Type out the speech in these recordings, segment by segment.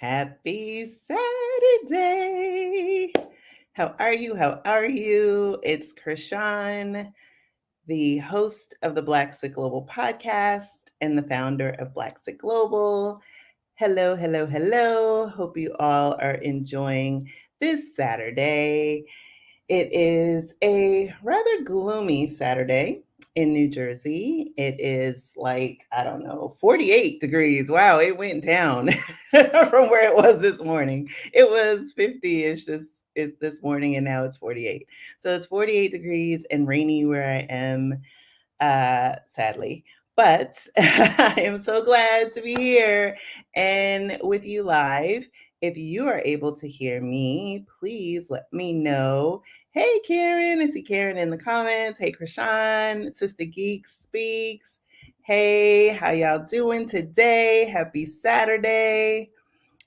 Happy Saturday. How are you? How are you? It's Krishan, the host of the Blaxit Global podcast and the founder of Blaxit Global. Hello, hello, hello. Hope you all are enjoying this Saturday. It is a rather gloomy Saturday in New Jersey. It is like, I don't know, 48 degrees. Wow, it went down from where it was this morning. It was 50-ish this morning and now it's 48. So it's 48 degrees and rainy where I am, sadly. But I am so glad to be here and with you live. If you are able to hear me, please let me know. Hey, Karen. I see Karen in the comments. Hey, Krishan. Sister Geek Speaks. Hey, how y'all doing today? Happy Saturday.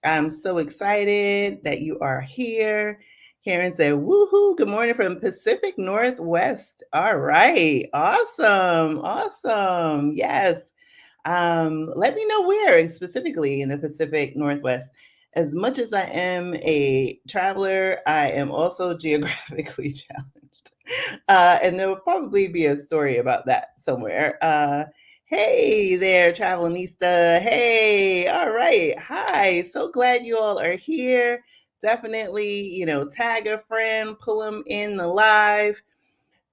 I'm so excited that you are here. Karen said, woohoo, good morning from Pacific Northwest. All right. Awesome. Awesome. Yes. Let me know where specifically in the Pacific Northwest. As much as I am a traveler, I am also geographically challenged. And there will probably be a story about that somewhere. Hey there, Travelnista. Hey, all right. Hi. So glad you all are here. Definitely, tag a friend, pull them in the live.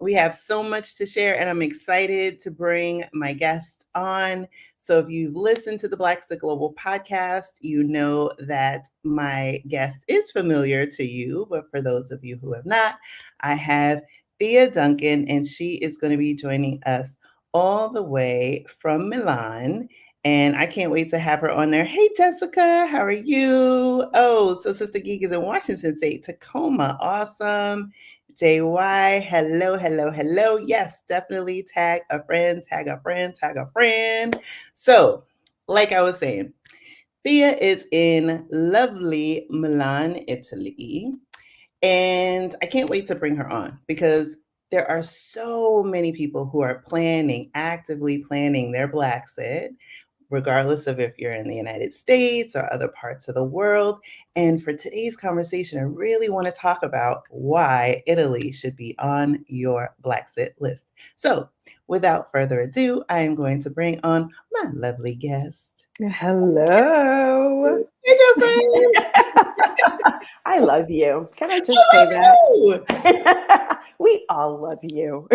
We have so much to share, and I'm excited to bring my guest on. So, if you've listened to the Blaxit Global podcast, you know that my guest is familiar to you. But for those of you who have not, I have Thea Duncan, and she is going to be joining us all the way from Milan. And I can't wait to have her on there. Hey, Jessica, how are you? Oh, so Sister Geek is in Washington State, Tacoma. Awesome. JY, hello, hello, hello. Yes, definitely tag a friend, tag a friend, tag a friend. So, like I was saying, Thea is in lovely Milan, Italy. And I can't wait to bring her on because there are so many people who are actively planning their Blaxit, regardless of if you're in the United States or other parts of the world. And for today's conversation, I really want to talk about why Italy should be on your Blaxit list. So without further ado, I am going to bring on my lovely guest. Hello. Hey, girlfriend. I love you. Can I just say Hello. that? We all love you.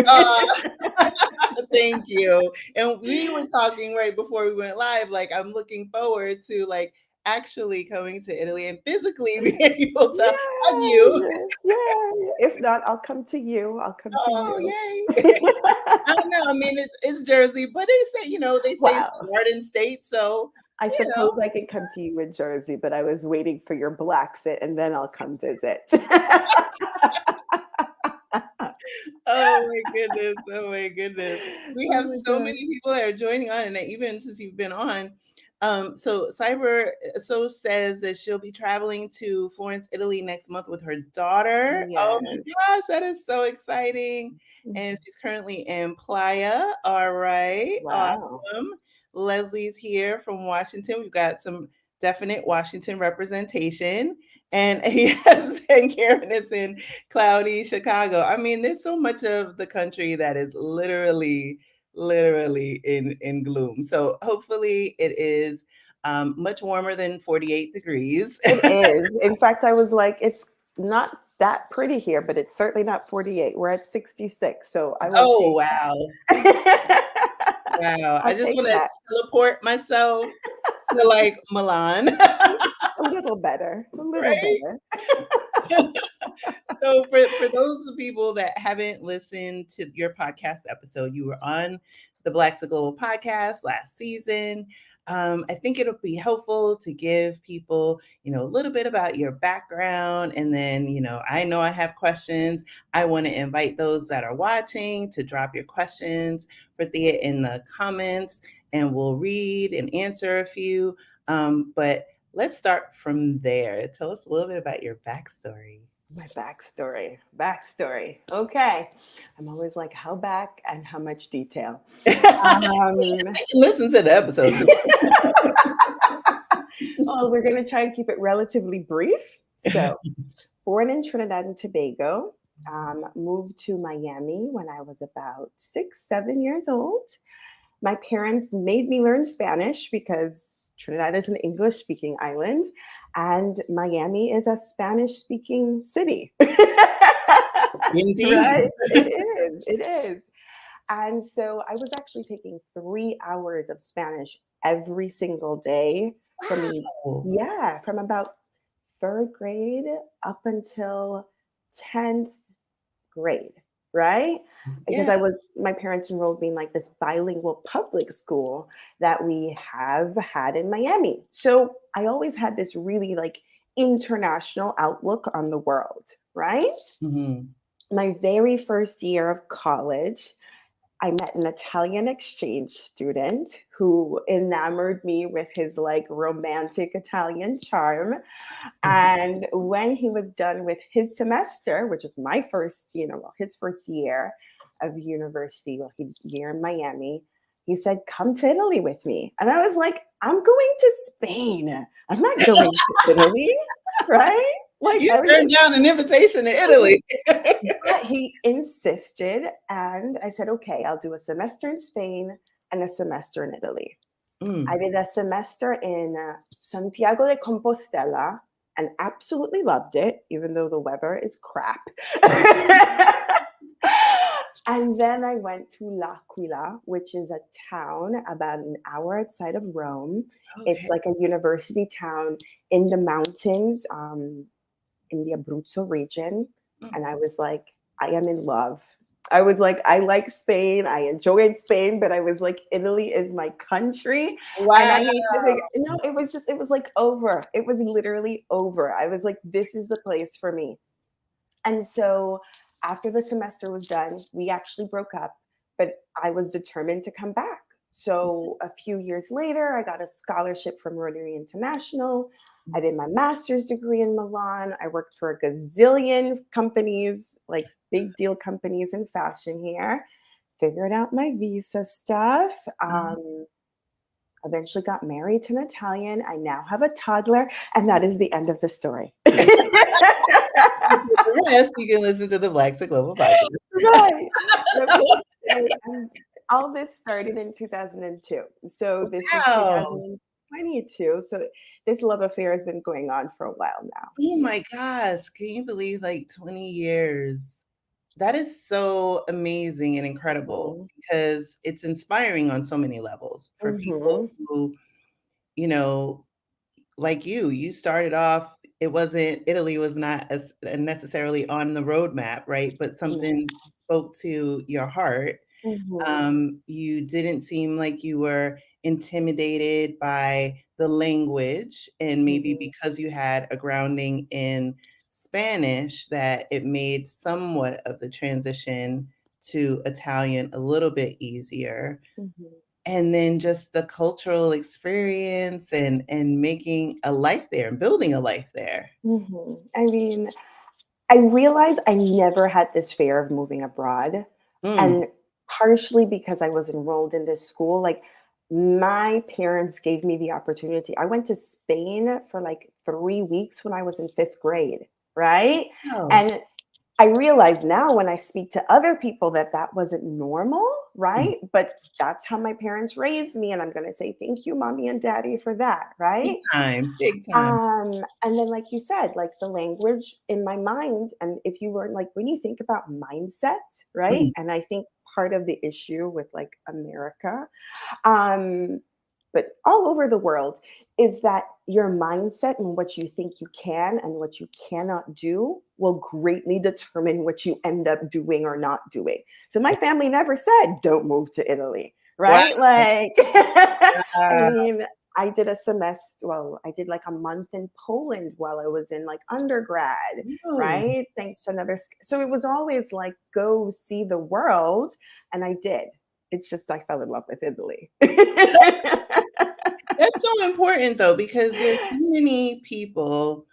Thank you. And we were talking right before we went live. Like, I'm looking forward to actually coming to Italy and physically being able to hug you. Yay. If not, I'll come to you. I'll come to Oh, you. yay. I don't know. I mean, it's Jersey, but they say it's Wow. the Garden State. So, I you know. suppose I could come to you in Jersey, but I was waiting for your Blaxit and then I'll come visit. Oh my goodness. Oh my goodness. We Oh have my so God. many people that are joining on, and even since you've been on. So Cyber so says that she'll be traveling to Florence, Italy next month with her daughter. Oh my Yes. gosh, that is so exciting. And she's currently in Playa. All right. Wow. Awesome. Leslie's here from Washington. We've got some definite Washington representation. And yes, and Karen is in cloudy Chicago. I mean, there's so much of the country that is literally in gloom. So hopefully it is much warmer than 48 degrees. It is. In fact, I was like, it's not that pretty here, but it's certainly not 48. We're at 66. So I will Oh, take wow. that. Wow. I I'll just take want to that. teleport myself to Milan. A little better. A little Right? better. So for those people that haven't listened to your podcast episode, you were on the Blaxit Global podcast last season. I think it'll be helpful to give people, a little bit about your background. And then, I know I have questions. I want to invite those that are watching to drop your questions for Thea in the comments, and we'll read and answer a few. But let's start from there. Tell us a little bit about your backstory. My backstory. Backstory. Okay. I'm always like, how back and how much detail? Um, Listen to the episode. Oh, we're going to try and keep it relatively brief. So, born in Trinidad and Tobago, moved to Miami when I was about 6, 7 years old. My parents made me learn Spanish because Trinidad is an English speaking island and Miami is a Spanish speaking city. Indeed. Right? It is. It is. And so I was actually taking 3 hours of Spanish every single day from, Wow. yeah, from about third grade up until 10th grade, right? Because Yeah. my parents enrolled me in like this bilingual public school that we have had in Miami. So I always had this really like international outlook on the world, right? Mhm. My very first year of college, I met an Italian exchange student who enamored me with his like romantic Italian charm. And when he was done with his semester, which is my first, his first year of university, well, his year in Miami, he said, "Come to Italy with me." And I was like, "I'm going to Spain. I'm not going to Italy." Right? Like You I was turned down an invitation to Italy. but he insisted, and I said, "Okay, I'll do a semester in Spain and a semester in Italy." I Mm. did a semester in Santiago de Compostela and absolutely loved it, even though the weather is crap. And then I went to L'Aquila, which is a town about an hour outside of Rome. It's Okay. like a university town in the mountains, in the Abruzzo region. Mm. And I was like, I am in love. I was like, I like Spain. I enjoyed Spain, but I was like, Italy is my country. And Wow. I need to think, no, it was like over. It was literally over. I was like, this is the place for me. And so after the semester was done, we actually broke up, but I was determined to come back. So a few years later, I got a scholarship from Rotary International. I did my master's degree in Milan. I worked for a gazillion companies, like big deal companies in fashion here. Figured out my visa stuff. Mhm. Eventually got married to an Italian. I now have a toddler, and that is the end of the story. For the rest, you can listen to the Blaxit Global podcast. Right. And all this started in 2002. So this is Wow. 2022. So this love affair has been going on for a while now. Oh my gosh. Can you believe like 20 years? That is so amazing and incredible Mhm. because it's inspiring on so many levels for people Mhm. who, you know, like you started off, Italy was not as necessarily on the roadmap, right? But Yeah. something spoke to your heart. Mhm. You didn't seem like you were intimidated by the language, and maybe Mhm. because you had a grounding in Spanish, that it made somewhat of the transition to Italian a little bit easier. Mhm. And then just the cultural experience and making a life there and building a life there. Mhm. I mean, I realized I never had this fear of moving abroad. Mm. And partially because I was enrolled in this school, like my parents gave me the opportunity. I went to Spain for like 3 weeks when I was in fifth grade, right? Oh. And I realize now when I speak to other people that that wasn't normal, Mm. right? But that's how my parents raised me. And I'm going to say, thank you, mommy and daddy, for that, Big right? time, big time. And then, like you said, like the language in my mind, and if you learn, like when you think about mindset, right? Mm. And I think part of the issue with like America, um, but all over the world, is that your mindset and what you think you can and what you cannot do will greatly determine what you end up doing or not doing. So my family never said, don't move to Italy, Wow. right? Like, I mean, I did a semester, well, I did like a month in Poland while I was in like undergrad, Oh. right? Thanks to another. So it was always like, go see the world. And I did. It's just I fell in love with Italy. That's so important though, because there's so many people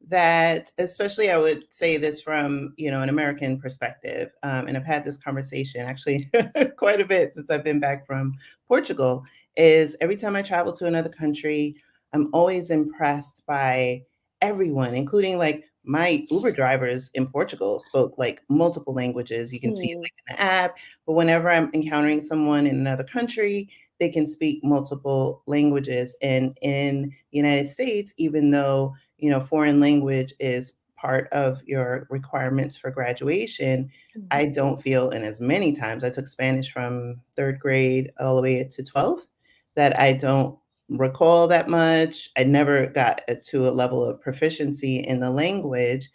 that, especially I would say this from, an American perspective, and I've had this conversation actually quite a bit since I've been back from Portugal, is every time I travel to another country, I'm always impressed by everyone, including like my Uber drivers in Portugal spoke like multiple languages. You can see it Mm. like in the app, but whenever I'm encountering someone in another country, they can speak multiple languages. And in the United States, even though, foreign language is part of your requirements for graduation, I Mhm. don't feel, and as many times I took Spanish from third grade all the way to 12th, that I don't recall that much. I never got to a level of proficiency in the language.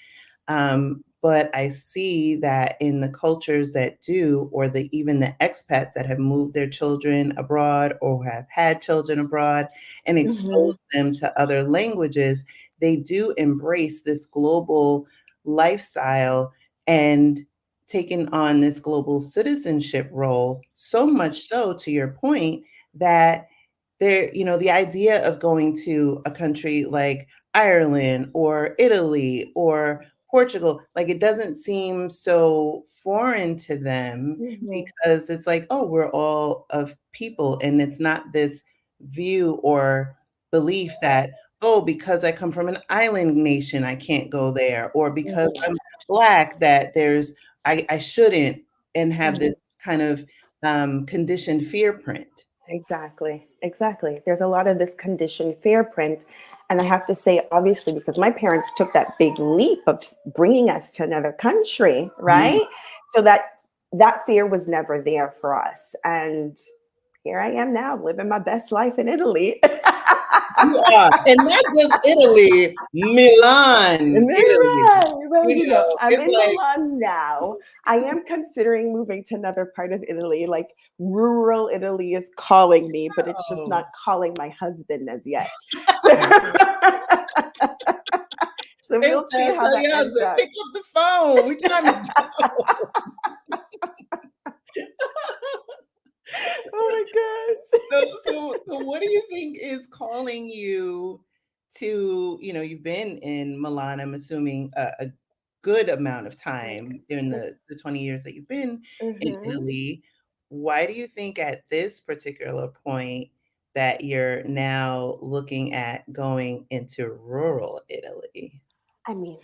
But I see that in the cultures that do, or even the expats that have moved their children abroad or have had children abroad and Mhm. exposed them to other languages, they do embrace this global lifestyle and taking on this global citizenship role, so much so, to your point, that the idea of going to a country like Ireland or Italy or Portugal, like it doesn't seem so foreign to them Mhm. because it's like, oh, we're all of people. And it's not this view or belief that, oh, because I come from an island nation, I can't go there, or because Mhm. I'm Black, that I shouldn't, and have Mhm. this kind of conditioned fear print. Exactly. Exactly. There's a lot of this conditioned fear print. And I have to say, obviously, because my parents took that big leap of bringing us to another country, Mhm. right? So that fear was never there for us. And here I am now living my best life in Italy. You are, and not just Italy, Milan, Italy. Right, well, I'm It's in like, Milan now. I am considering moving to another part of Italy. Like rural Italy is calling me, but it's just oh, not calling my husband as yet. So, so it's we'll see that, how tell that your ends husband, up. pick up the phone. We're trying to go. Oh my gosh. So what do you think is calling you to, you've been in Milan, I'm assuming a good amount of time in the 20 years that you've been in Mm-hmm. Italy. Why do you think at this particular point that you're now looking at going into rural Italy? I mean,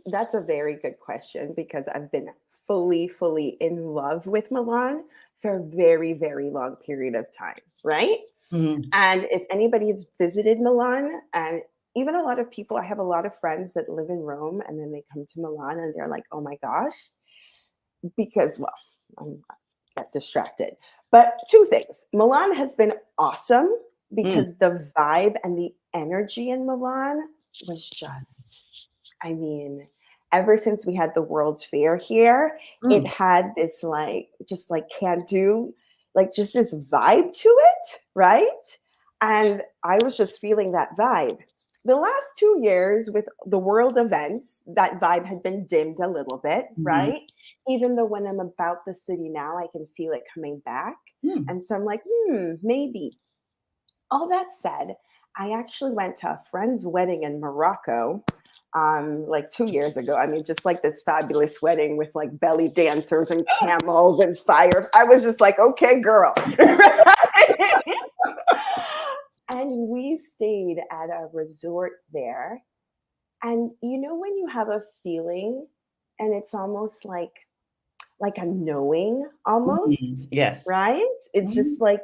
that's a very good question because I've been fully in love with Milan for a very, very long period of time, right? Mhm. And if anybody's visited Milan, and even a lot of people, I have a lot of friends that live in Rome and then they come to Milan and they're like, oh my gosh, because, well, I'm get distracted. But two things Milan has been awesome Mm, because the vibe and the energy in Milan was just, I mean, ever since we had the World's Fair here, it mm, had this like, just like can do, like just this vibe to it, right? And I was just feeling that vibe. The last 2 years with the world events, that vibe had been dimmed a little bit, mhm, right? Even though when I'm about the city now, I can feel it coming back. mm. And so I'm like, maybe. All that said, I actually went to a friend's wedding in Morocco like 2 years ago. I mean, just like this fabulous wedding with like belly dancers and camels and fire. I was just like, okay, girl. And we stayed at a resort there. And when you have a feeling and it's almost like a knowing almost, Mhm. Yes. right? It's Mhm. just like,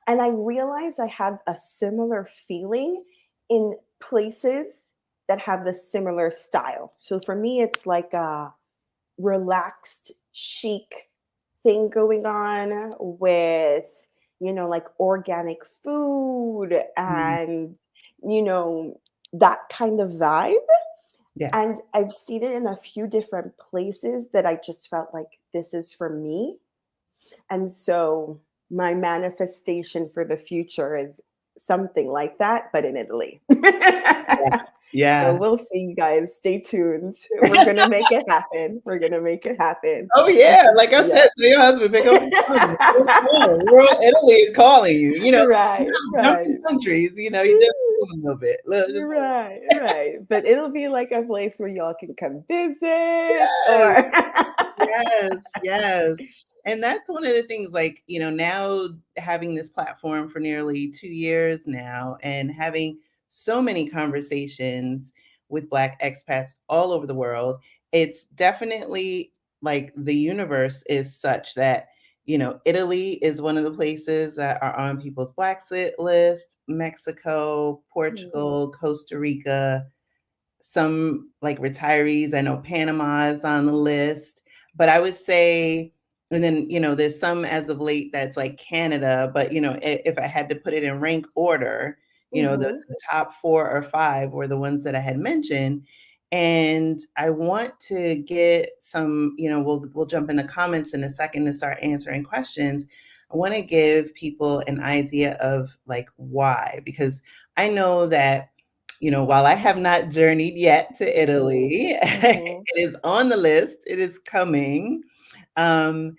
and I realize I have a similar feeling in places that have the similar style. So for me, it's like a relaxed, chic thing going on with, like organic food Mhm. and, you know, that kind of vibe. Yeah. And I've seen it in a few different places that I just felt like this is for me. And so my manifestation for the future is something like that, but in Italy. Yeah. So Yeah. we'll see, you guys. Stay tuned. We're going to make it happen. We're going to make it happen. Oh, I yeah, think, like I yeah. said, tell your husband, pick up the phone. Rural Italy is calling you, Right, jumping right. countries, you just move a little bit. Just Right, right. But it'll be like a place where y'all can come visit yes, or yes, yes. And that's one of the things, like, now having this platform for nearly 2 years now and having so many conversations with Black expats all over the world. It's definitely like the universe is such that, Italy is one of the places that are on people's Blaxit list, Mexico, Portugal, Costa Rica, some like retirees. I know Panama is on the list, but I would say, and then, there's some as of late that's like Canada, but, if I had to put it in rank order, the top 4 or 5 were the ones that I had mentioned. And I want to get some, we'll jump in the comments in a second to start answering questions. I want to give people an idea of like why, because I know that while I have not journeyed yet to Italy, it is on the list. It is coming. Um,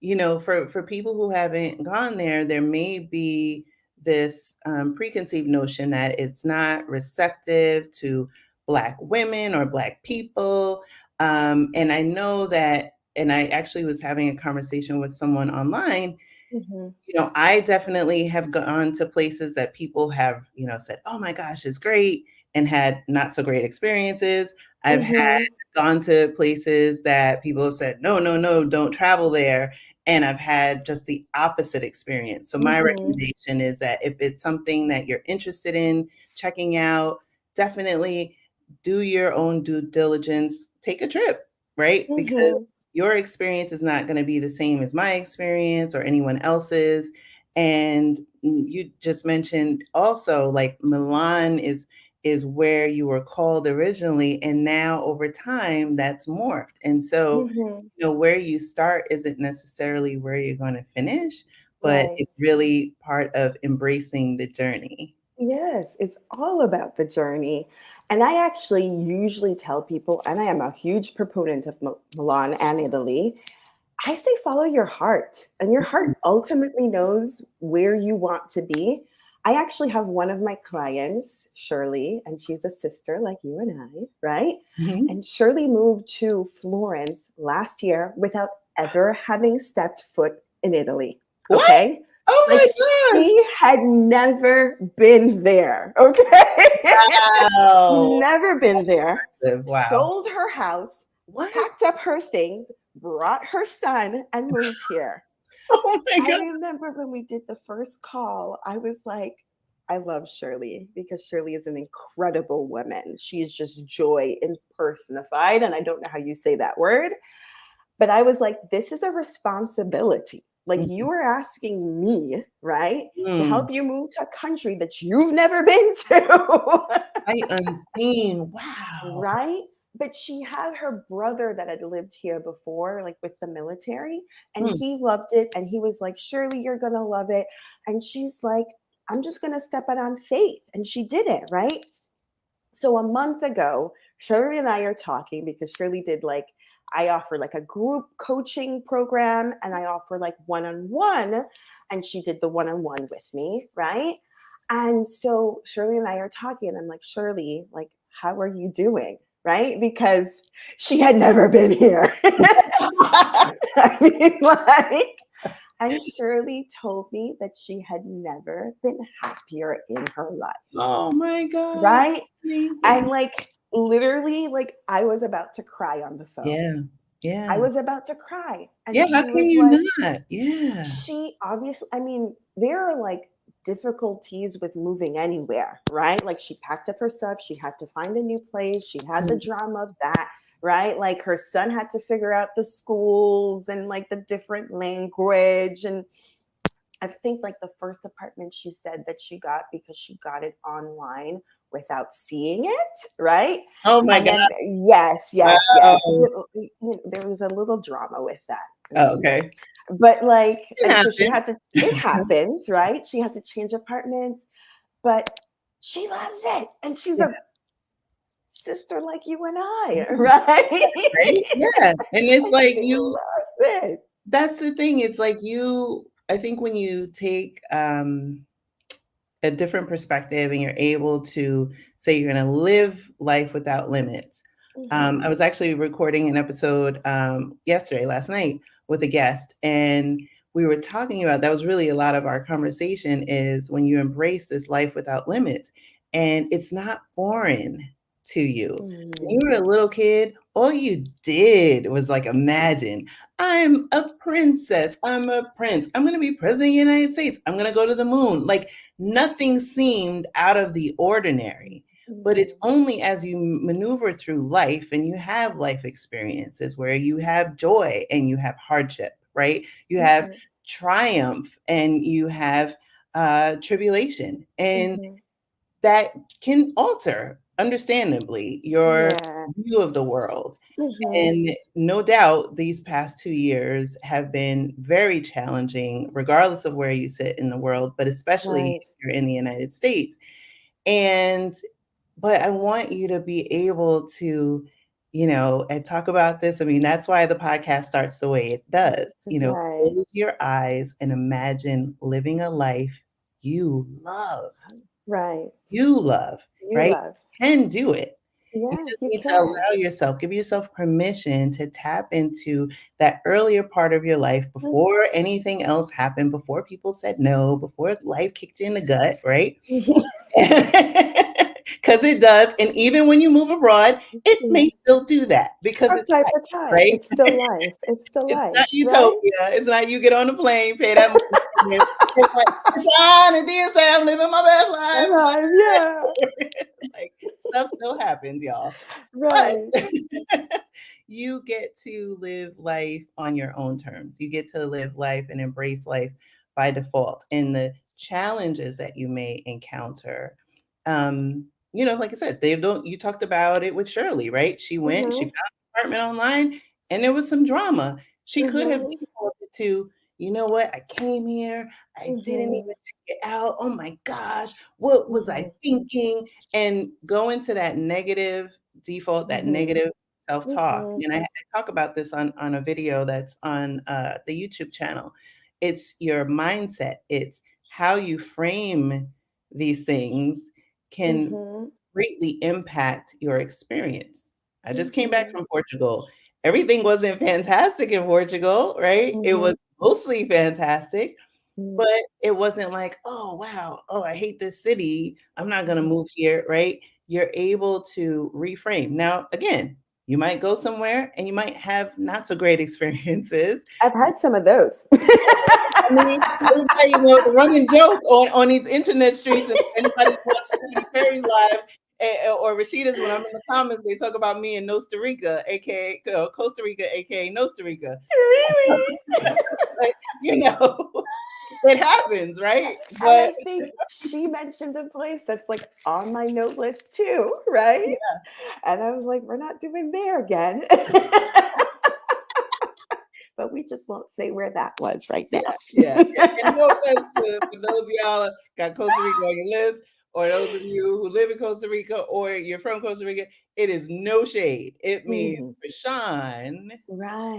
for people who haven't gone there, there may be this preconceived notion that it's not receptive to Black women or Black people. And I know that, and I actually was having a conversation with someone online. I definitely have gone to places that people have, said, oh my gosh, it's great, and had not so great experiences. I've had gone to places that people have said, no, no, no, don't travel there. And I've had just the opposite experience. So my recommendation is that if it's something that you're interested in checking out, definitely do your own due diligence, take a trip, right? Because your experience is not going to be the same as my experience or anyone else's. And you just mentioned also like Milan is where you were called originally, and now over time that's morphed. And so, where you start isn't necessarily where you're going to finish, but it's really part of embracing the journey. Yes, it's all about the journey. And I actually usually tell people, and I am a huge proponent of Milan and Italy, I say follow your heart, and your heart ultimately knows where you want to be. I actually have one of my clients, Shirley, and she's a sister like you and I, right? And Shirley moved to Florence last year without ever having stepped foot in Italy. Okay. What? Oh my gosh. She had never been there. Okay. Wow. Never been there. Wow. Sold her house, packed up her things, brought her son, and moved here. Oh my God. I remember when we did the first call, I was like, I love Shirley because Shirley is an incredible woman. She is just joy impersonified. And I don't know how you say that word, but I was like, this is a responsibility. Like you are asking me, right, to help you move to a country that you've never been to. I unseen. Wow. Right? But she had her brother that had lived here before, like with the military, and he loved it. And he was like, Shirley, you're going to love it. And she's like, I'm just going to step it on faith. And she did it, right? So a month ago, Shirley and I are talking because Shirley did I offer like a group coaching program and I offer like one-on-one, and she did the one-on-one with me, right? And so Shirley and I are talking and I'm like, Shirley, like, how are you doing? Right? Because she had never been here. I mean, and Shirley told me that she had never been happier in her life. Oh my God. Right? Amazing. And literally, I was about to cry on the phone. Yeah. Yeah. I was about to cry. And yeah. How she can was you like, not? Yeah. she obviously, I mean, there are difficulties with moving anywhere, right? Like she packed up her stuff. She had to find a new place. She had the drama of that, right? Like her son had to figure out the schools and the different language. And I think the first apartment she said that she got because she got it online without seeing it, right? Oh my God. Yes. There was a little drama with that. Oh, okay. But so she had to, it happens, right? She had to change apartments, but she loves it. And she's a sister like you and I, right? Right? Yeah. And it's like she loves it. That's the thing. It's like I think when you take a different perspective and you're able to say you're going to live life without limits. I was actually recording an episode last night with a guest, and we were talking about, that was really a lot of our conversation, is when you embrace this life without limits. and it's not foreign to you. When you Mm-hmm. were a little kid, all you did was like imagine, I'm a princess, I'm a prince, I'm going to be president of the United States, I'm going to go to the moon. Like nothing seemed out of the ordinary. But it's only as you maneuver through life and you have life experiences where you have joy and you have hardship, right? You have Mm-hmm. triumph and you have tribulation. And Mm-hmm. that can alter, understandably, your Yeah. view of the world. Mm-hmm. And no doubt, these past 2 years have been very challenging, regardless of where you sit in the world, but especially Right. if you're in the United States. And, but I want you to be able to, and talk about this. I mean, that's why the podcast starts the way it does. Right. Close your eyes and imagine living a life you love Right. you love, You right? love. You can do it. You Yeah, just you need to can. allow yourself, give yourself permission to tap into that earlier part of your life before anything else happened, before people said no, before life kicked you in the gut, right? Because it does. And even when you move abroad, it may still do that because From it's time life, to time. right? It's still life. It's still It's life, not right? utopia. It's not you get on the plane, pay that money, and then it's like, Sean and then say I'm living my best life. Alive, yeah. Like stuff still happens, y'all. But Right. you get to live life on your own terms. You get to live life and embrace life by default. And the challenges that you may encounter, like I said, they don't. You talked about it with Shirley, right? She went, she Mm-hmm. found an apartment online, and there was some drama. She could have Mm-hmm. defaulted to, you know what? I came here, I didn't even Mm-hmm. check it out. Oh my gosh, what was I Mm-hmm. thinking? And go into that negative default, that Mm-hmm. negative self-talk. Mm-hmm. And I talk about this on a video that's on the YouTube channel. It's your mindset. It's how you frame these things can Mm-hmm. greatly impact your experience. I just came back Mm-hmm. from Portugal. Everything wasn't fantastic in Portugal, right? It Mm-hmm. was mostly fantastic, Mm-hmm. but it wasn't like, oh, wow, oh, I hate this city. I'm not going to move here, right? You're able to reframe. Now, again, you might go somewhere and you might have not so great experiences. I've had some of those. I mean, everybody, the running joke on these internet streets, and anybody who watches Stevie Perry's live or Rashida's, when I'm in the comments, they talk about me in Costa Rica, aka Costa Rica, aka Costa Rica. Really? Like, it happens, right? And But I think she mentioned a place that's like on my note list too, right? yeah, And I was like, we're not doing there again. But we just won't say where that was right now. And no offense for those of y'all that got Costa Rica on your list, or those of you who live in Costa Rica, or you're from Costa Rica. It is no shade. It means Mhm. Rashawn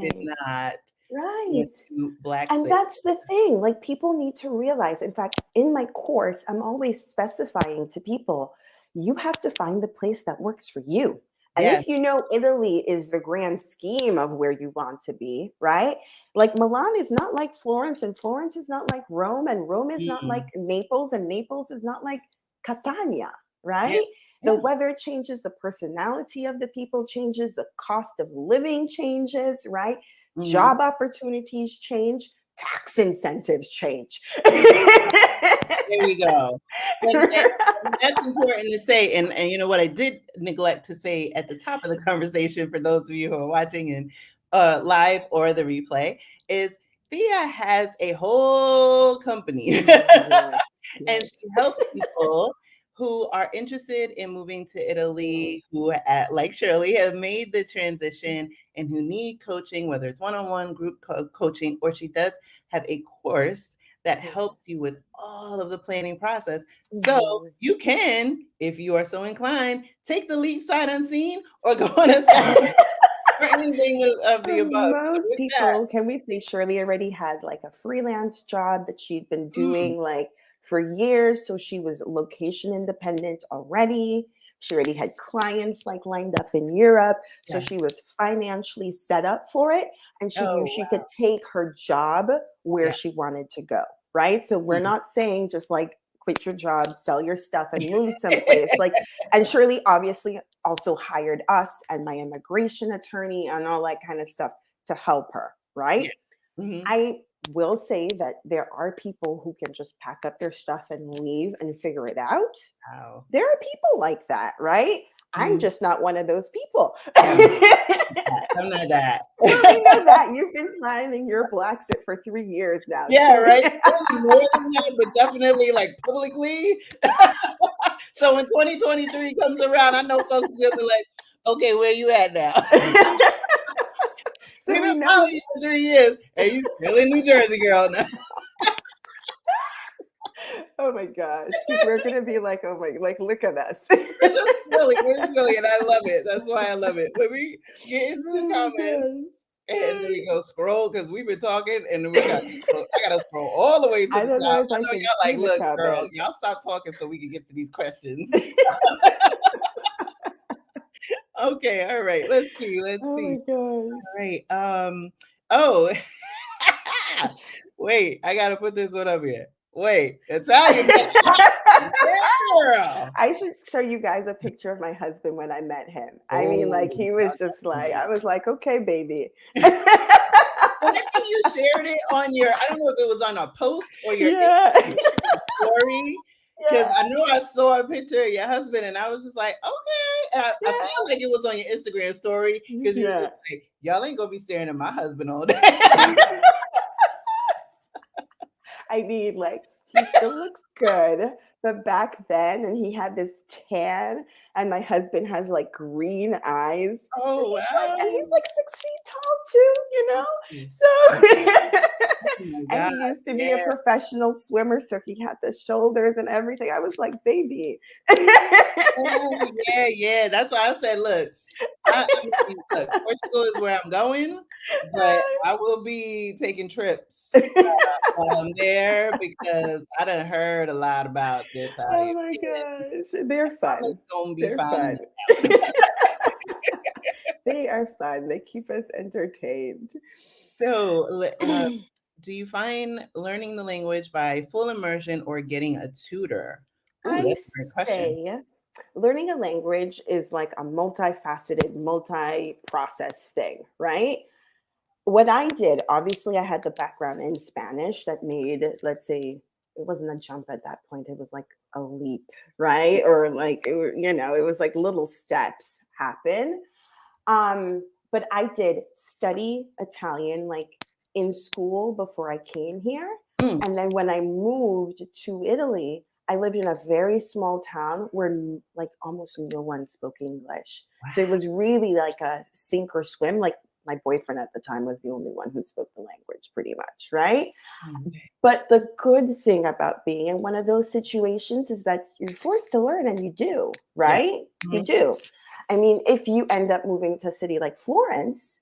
did Right. not Right. went to And Blaxit. that's the thing. Like people need to realize. In fact, in my course, I'm always specifying to people, you have to find the place that works for you. And Yes. if you know Italy is the grand scheme of where you want to be, right? Like Milan is not like Florence, and Florence is not like Rome, and Rome is not like Mm. Naples, and Naples is not like Catania, Yeah. right? The Yeah. weather changes, the personality of the people changes, the cost of living changes, right? Mhm. Job opportunities change, tax incentives change. There we go. And that's important to say. And you know what I did neglect to say at the top of the conversation for those of you who are watching in live or the replay is Thea has a whole company. Yes, And yes. she helps people who are interested in moving to Mm, Italy, who, like Shirley, have made the transition and who need coaching, whether it's one-on-one group coaching, or she does have a course that helps you with all of the planning process. So mhm. you can, if you are so inclined, take the leap sight unseen or go on a side or anything of the For above. So most with that, people, can we say Shirley already had like a freelance job that she'd been mm, doing like for years? So she was location independent already. She already had clients like lined up in Europe. So yeah. she was financially set up for it. And she knew Oh, she wow. could take her job where Yeah. she wanted to go. Right. So we're Mm, not saying just like quit your job, sell your stuff, and move someplace. Like, and Shirley obviously also hired us and my immigration attorney and all that kind of stuff to help her, right? Yeah. Mm-hmm. I will say that there are people who can just pack up their stuff and leave and figure it out. Wow. There are people like that, right? I'm just not one of those people. I'm not that. Well, we know that. You've been planning your Blaxit for 3 years now. Yeah, too. right. Probably more than that, but definitely like publicly. So when 2023 comes around, I know folks will be like, okay, where you at now? So We've we been know. following you for 3 years, and you still in New Jersey, girl. Now. Oh my gosh, people are gonna be like, "Oh my, like look at us." We're just silly. We're silly, and I love it. That's why I love it. Let me get into the comments, and there you go. Scroll because we've been talking, and I gotta scroll all the way to I the don't know top. if I I know can y'all like, see the look, girl, comments. y'all stop talking so we can get to these questions. Okay, all right. Let's see. Oh my gosh. All right. Oh, wait. I gotta put this one up here. Wait, Italian. Girl. I should show you guys a picture of my husband when I met him. I mean, like Oh, he was just like, I was like, okay, baby. and I think you shared it on your, I don't know if it was on a post or your Yeah. story. Because Yeah. I know I saw a picture of your husband and I was just like, okay. And I feel like it was on your Instagram story because you were Yeah. like, y'all ain't gonna be staring at my husband all day. I mean, like he still looks good, but back then, and he had this tan, and my husband has like green eyes. Oh, wow. And he's like 6 feet tall too, you know. So, Oh my and God, he used to be a professional swimmer, so he had the shoulders and everything. I was like, baby. Yeah. That's why I said, look, I mean, look, Portugal is where I'm going, but I will be taking trips while I'm there because I done heard a lot about this. Oh my gosh, they're fun. Gonna be They're fine. fun. They are fun. They keep us entertained. So, do you find learning the language by full immersion or getting a tutor? Ooh, I that's a great question. say learning a language is like a multifaceted, multi-process thing, right? What I did, obviously, I had the background in Spanish that made, let's say, it wasn't a jump at that point. It was like a leap, right? Or like, it was like little steps happen. But I did study Italian like in school before I came here. Mm. And then when I moved to Italy, I lived in a very small town where like almost no one spoke English. Wow. So it was really like a sink or swim. Like my boyfriend at the time was the only one who spoke the language pretty much, right? Okay. But the good thing about being in one of those situations is that you're forced to learn and you do, right? Yeah. Mm-hmm. You do. I mean, if you end up moving to a city like Florence,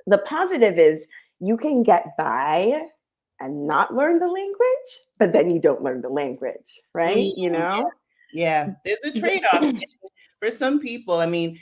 the positive is you can get by and not learn the language, but then you don't learn the language, right? You know? Yeah. There's a trade-off for some people. I mean,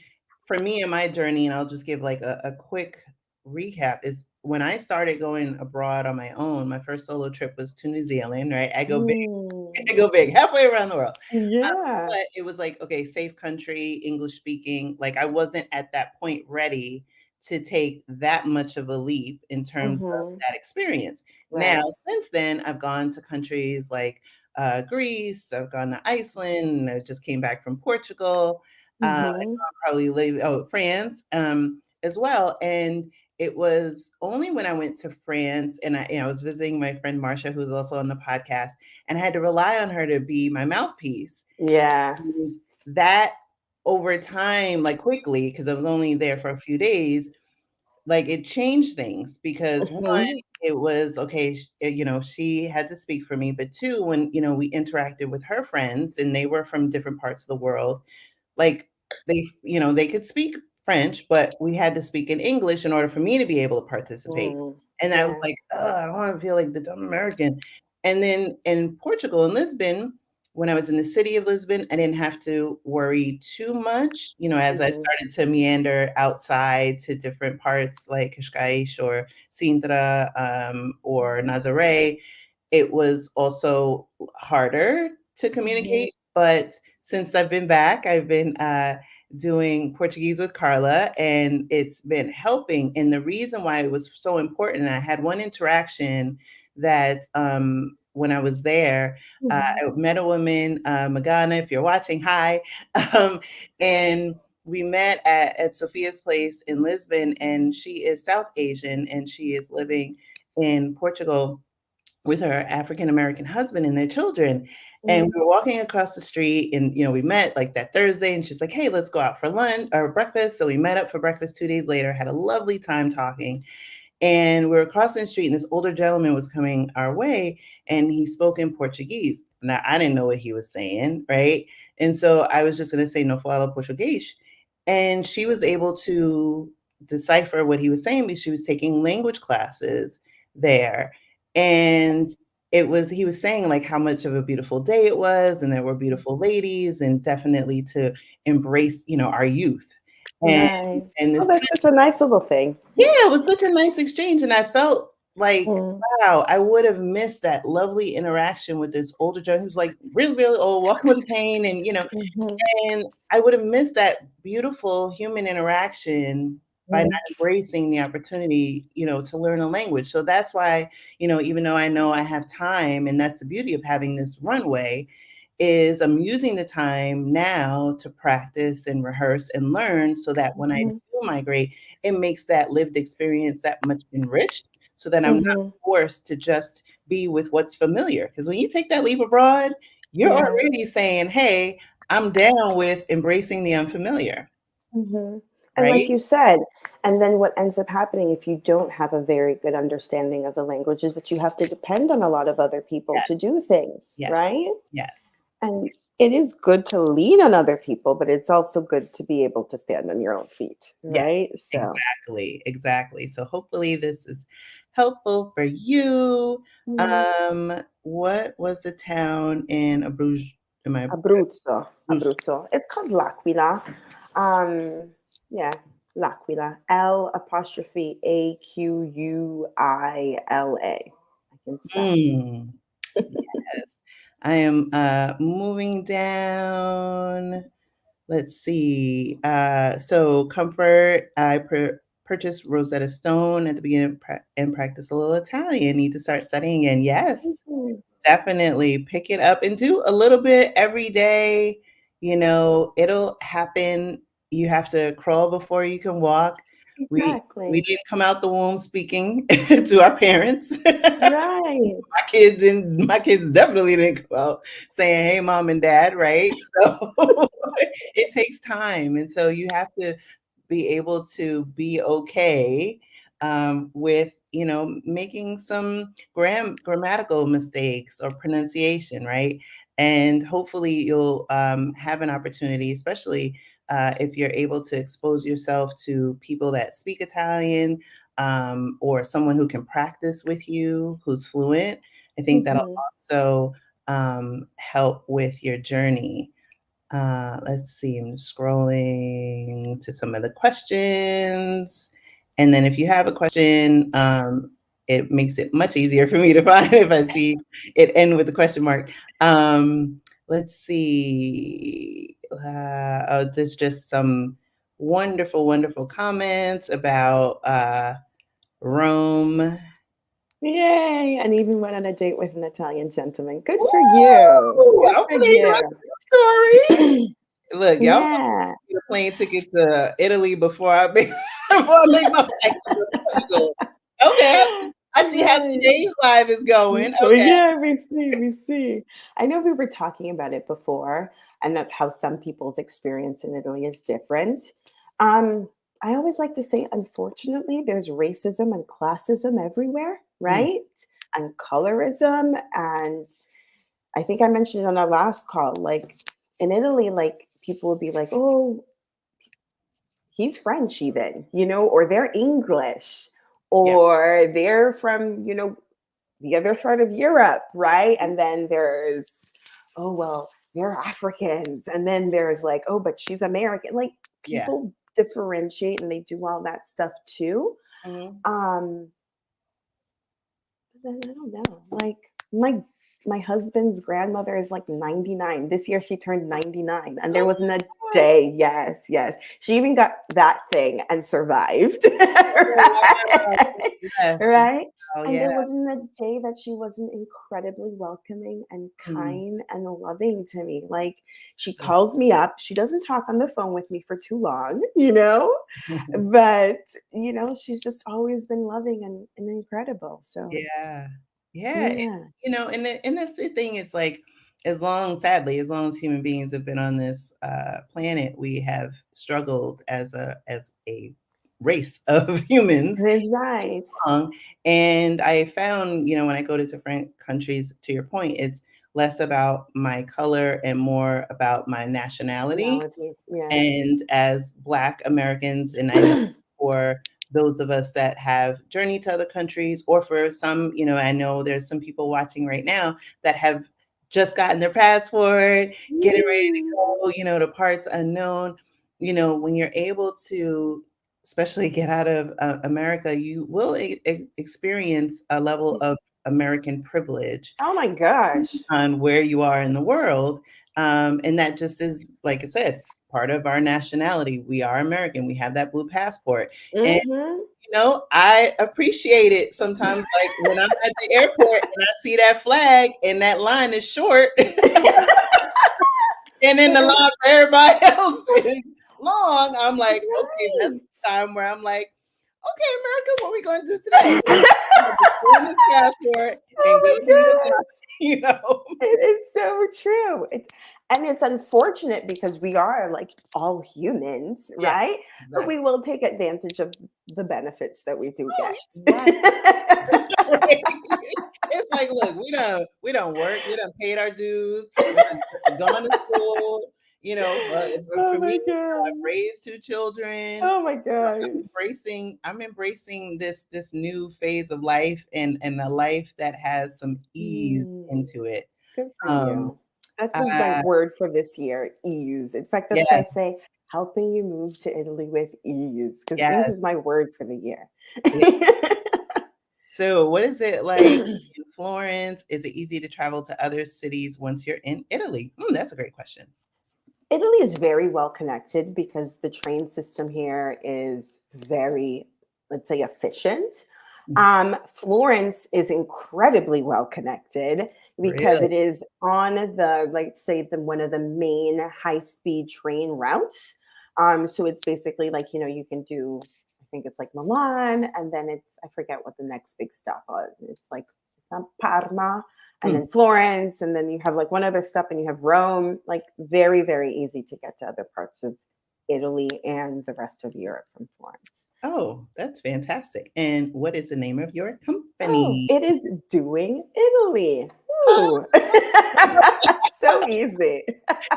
for me in my journey, and I'll just give like a quick recap, is when I started going abroad on my own, my first solo trip was to New Zealand, right? I go big, halfway around the world. Yeah. But it was like, okay, safe country, English speaking. Like I wasn't at that point ready to take that much of a leap in terms of that experience. Right. Now, since then, I've gone to countries like Greece, I've gone to Iceland, I just came back from Portugal, France as well. And it was only when I went to France and I was visiting my friend Marcia, who's also on the podcast, and I had to rely on her to be my mouthpiece. Yeah. And that over time, like quickly, because I was only there for a few days, like it changed things because one, it was okay, she had to speak for me, but two, when we interacted with her friends and they were from different parts of the world, like they could speak French, but we had to speak in English in order for me to be able to participate. And I was like, I don't want to feel like the dumb American. And then in Portugal, in Lisbon, when I was in the city of Lisbon, I didn't have to worry too much, as I started to meander outside to different parts like Cascais or Sintra or Nazaré. it was also harder to Mhm. communicate. But since I've been back, I've been doing Portuguese with Carla, and it's been helping. And the reason why it was so important, I had one interaction that when I was there, Mhm. I met a woman, Magana, if you're watching, hi. Um, and we met at Sophia's place in Lisbon, and she is South Asian, and she is living in Portugal with her African American husband and their children. And Mhm. we were walking across the street, and we met like that Thursday, and she's like, "Hey, let's go out for lunch or breakfast." So we met up for breakfast 2 days later, had a lovely time talking. And we were crossing the street, and this older gentleman was coming our way, and he spoke in Portuguese. Now, I didn't know what he was saying, right? And so I was just going to say, "No fala português." And she was able to decipher what he was saying because she was taking language classes there. And he was saying like how much of a beautiful day it was, and there were beautiful ladies, and definitely to embrace, our youth. And, Right. and Oh, this that's such a nice little thing. yeah, it was such a nice exchange, and I felt like, Mhm. wow, I would have missed that lovely interaction with this older gentleman who's, like, really, really old, walking with a cane, and, Mhm. and I would have missed that beautiful human interaction by not Mhm. embracing the opportunity, to learn a language. So that's why, even though I know I have time, and that's the beauty of having this runway, is I'm using the time now to practice and rehearse and learn so that when I Mhm. do migrate, it makes that lived experience that much enriched so that I'm not Mhm. forced to just be with what's familiar. Because when you take that leap abroad, you're Yeah. already saying, hey, I'm down with embracing the unfamiliar, Mhm. And like right? you said, and then what ends up happening if you don't have a very good understanding of the language is that you have to depend on a lot of other people Yes, to do things, yes, right? yes, And it is good to lean on other people, but it's also good to be able to stand on your own feet, yes, right? So, exactly, exactly. So hopefully this is helpful for you. mhm. What was the town in Abruzzo? Am I Abruzzo, Abruzzo? Abruzzo. It's called L'Aquila. Yeah, L'Aquila. L apostrophe Aquila. I can spell. Mm, yes. I am moving down. Let's see. So comfort. Purchased Rosetta Stone at the beginning and practice a little Italian. Need to start studying again. Yes, Mhm. definitely pick it up and do a little bit every day. It'll happen. You have to crawl before you can walk. We Exactly. didn't come out the womb speaking to our parents. Right. My kids definitely didn't come out saying, "Hey, mom and dad," right? So it takes time, and so you have to be able to be okay with making some grammatical mistakes or pronunciation, right? And hopefully you'll have an opportunity, especially if you're able to expose yourself to people that speak Italian, or someone who can practice with you who's fluent. I think that'll Mhm. also help with your journey. Let's see, I'm scrolling to some of the questions. And then if you have a question, it makes it much easier for me to find if I see it end with a question mark. Let's see. Oh, there's just some wonderful, wonderful comments about Rome. Yay. And even went on a date with an Italian gentleman. Good for you. Woo! Good I for want to hear you. that story. Look, y'all Yeah. get a plane ticket to Italy before I make before I make my Mexico. Okay, I see how Right. today's live is going. Okay. Yeah, we see, we see. I know we were talking about it before, and of how some people's experience in Italy is different. Um, I always like to say, unfortunately, there's racism and classism everywhere, Mm, right? And colorism. And I think I mentioned it on our last call, like in Italy, like people would be like, oh, he's French, even, or they're English, yeah, or they're from, the other side of Europe, right? And then there's, oh, well, they're Africans. And then there's like, oh, but she's American. Like yeah. people differentiate and they do all that stuff too. Mhm. Um, but then I don't know. Like, My husband's grandmother is like 99. This year she turned 99, and there Oh wasn't a my day. Yes, yes. She even got that thing and survived. God. Wow. Right? Yes. Right? Oh, And yeah. there wasn't a day that she wasn't incredibly welcoming and Mm. kind and loving to me. Like, she Yeah. calls me up. She doesn't talk on the phone with me for too long, you know? But, she's just always been loving and incredible. So, Yeah. Yeah. yeah. And that's the thing. It's like, sadly, as long as human beings have been on this planet, we have struggled as a race of humans That is right. long. And I found, when I go to different countries, to your point, it's less about my color and more about my nationality. Reality. Yeah. And as Black Americans, and I know for those of us that have journeyed to other countries, or for some, I know there's some people watching right now that have just gotten their passport, getting ready to Mm. go, to parts unknown. When you're able to, especially get out of America, you will experience a level of American privilege Oh my gosh. on where you are in the world. And that just is, like I said, part of our nationality. We are American. We have that blue passport. And, Hmm. I appreciate it sometimes. Like when I'm at the airport and I see that flag and that line is short, and then the line for everybody else is long, I'm like, okay, that's Right. the time where I'm like, okay, America, what are we going to do today? I'm gonna just go in this passport and go Oh through the my box, you know? god. It is so true. And it's unfortunate because we are like all humans, Yeah, right? But we exactly. will take advantage of the benefits that we do Oh, get. yeah, right. It's like, look, we don't work, we done paid our dues, we done gone to school, for Oh me, my I've god. raised 2 children. Oh my I'm gosh. embracing this new phase of life, and a life that has some ease Mm. into it. Good for Um, you. That was my uh, word for this year, ease. In fact, that's why yeah, I say helping you move to Italy with ease, because ease yes, is my word for the year. yeah. So what is it like in Florence? Is it easy to travel to other cities once you're in Italy? That's a great question. Italy is very well connected because the train system here is very, let's say, efficient. Mhm. Florence is incredibly well connected because Really? it is on the, like, say, the one of the main high speed train routes. So it's basically like, you can do, I think it's like Milan, and then I forget what the next big stop is. It's not Parma, and Hmm. then Florence, and then you have like one other stop, and you have Rome. Like, very, very easy to get to other parts of Italy and the rest of Europe from Florence. Oh, that's fantastic. And what is the name of your Oh, company? it is doing Italy. Ooh. So easy.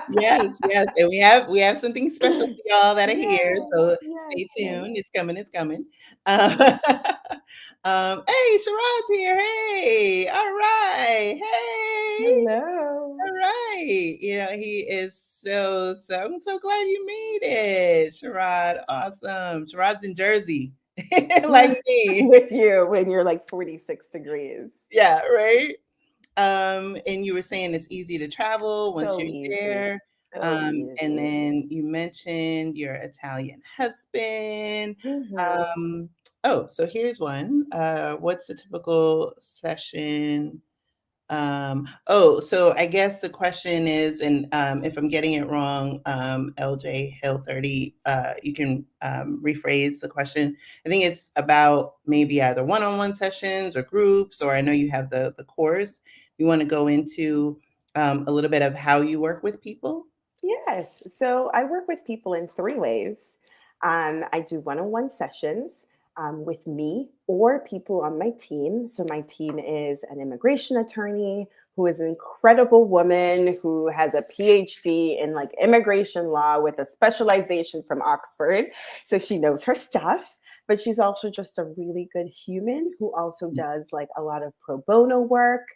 Yes, yes, and we have something special for y'all that are here, Yes, so yes, stay yes. tuned. It's coming, it's coming. Uh, hey, Sherrod's here. Hey, all right. Hey, Hello. all right. He is I'm so glad you made it, Sherrod. Awesome. Sherrod's in Jersey, like me. With you when you're like 46 degrees. Yeah, right. And you were saying it's easy to travel once So you're easy. there. So And easy. then you mentioned your Italian husband. Mhm. Um, oh, so here's one. What's the typical session? So I guess the question is, and if I'm getting it wrong, LJ Hill 30, you can rephrase the question. I think it's about maybe either one-on-one sessions or groups, or I know you have the course. You want to go into a little bit of how you work with people? Yes. So I work with people in three ways. I do one on one sessions with me or people on my team. So my team is an immigration attorney who is an incredible woman who has a PhD in like immigration law with a specialization from Oxford. So she knows her stuff. But she's also just a really good human who also does like a lot of pro bono work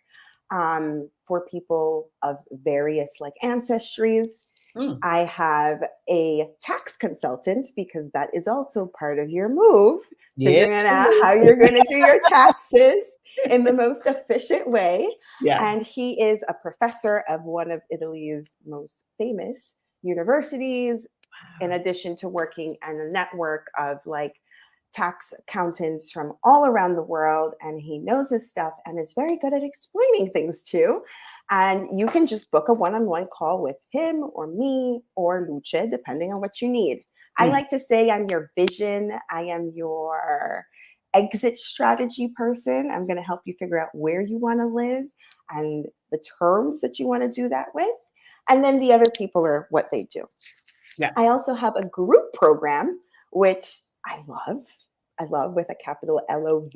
for people of various like ancestries. Mm. I have a tax consultant because that is also part of your move, Yeah. figuring out how you're going to do your taxes in the most efficient way. Yeah. And he is a professor of one of Italy's most famous universities, in Wow. addition to working in a network of like tax accountants from all around the world. And he knows his stuff and is very good at explaining things too. And you can just book a one-on-one call with him or me or Luce, depending on what you need. I Mm. like to say I'm your vision. I am your exit strategy person. I'm going to help you figure out where you want to live and the terms that you want to do that with. And then the other people are what they do. Yeah. I also have a group program, which I love. I love with a capital LOVE,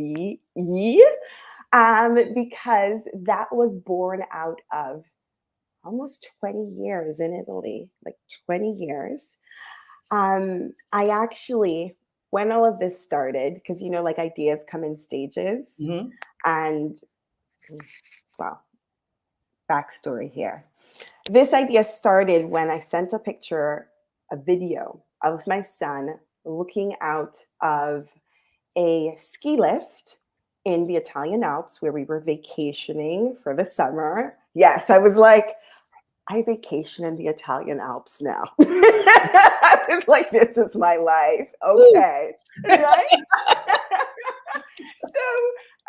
because that was born out of almost 20 years in Italy, like 20 years. I actually, when all of this started, because like ideas come in stages, Mm-hmm. and well, backstory here. This idea started when I sent a video of my son looking out of a ski lift in the Italian Alps where we were vacationing for the summer. Yes, I was like, I vacation in the Italian Alps now. I was like, this is my life. Okay. Right? So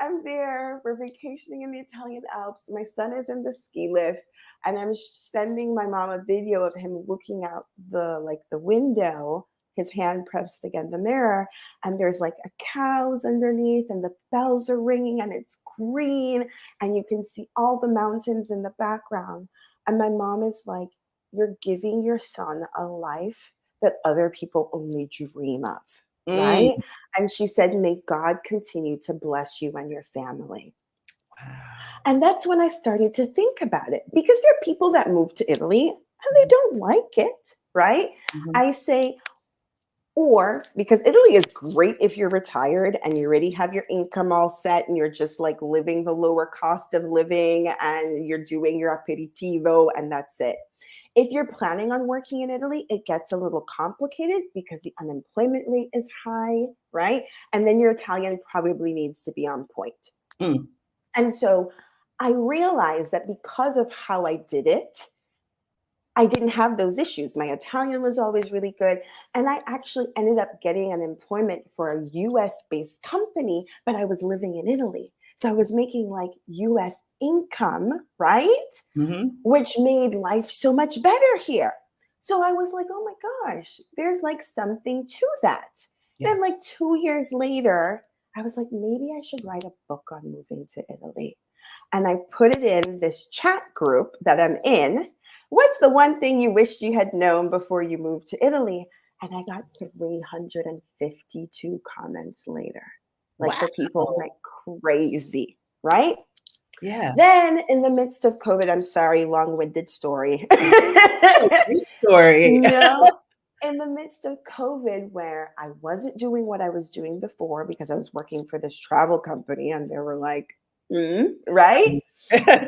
I'm there. We're vacationing in the Italian Alps. My son is in the ski lift, and I'm sending my mom a video of him looking out the window, his hand pressed against the mirror, and there's like a cows underneath, and the bells are ringing, and it's green, and you can see all the mountains in the background. And my mom is like, "You're giving your son a life that other people only dream of." Mm. Right? And she said, "May God continue to bless you and your family." Wow. And that's when I started to think about it, because there are people that move to Italy and they don't like it, right? Mm-hmm. I say, or because Italy is great if you're retired and you already have your income all set and you're just like living the lower cost of living and you're doing your aperitivo and that's it. If you're planning on working in Italy, it gets a little complicated because the unemployment rate is high, right? And then your Italian probably needs to be on point. Mm. And so I realized that because of how I did it, I didn't have those issues. My Italian was always really good. And I actually ended up getting an employment for a US based company, but I was living in Italy. So I was making like US income, right? Mm-hmm. Which made life so much better here. So I was like, oh my gosh, there's like something to that. Yeah. Then, like 2 years later, I was like, maybe I should write a book on moving to Italy. And I put it in this chat group that I'm in. What's the one thing you wished you had known before you moved to Italy? And I got 352 comments later. Like Wow. the people went crazy, right? Yeah. Then, in the midst of COVID, I'm sorry, long winded story. Oh, great story. No, in the midst of COVID, where I wasn't doing what I was doing before because I was working for this travel company and they were like, right?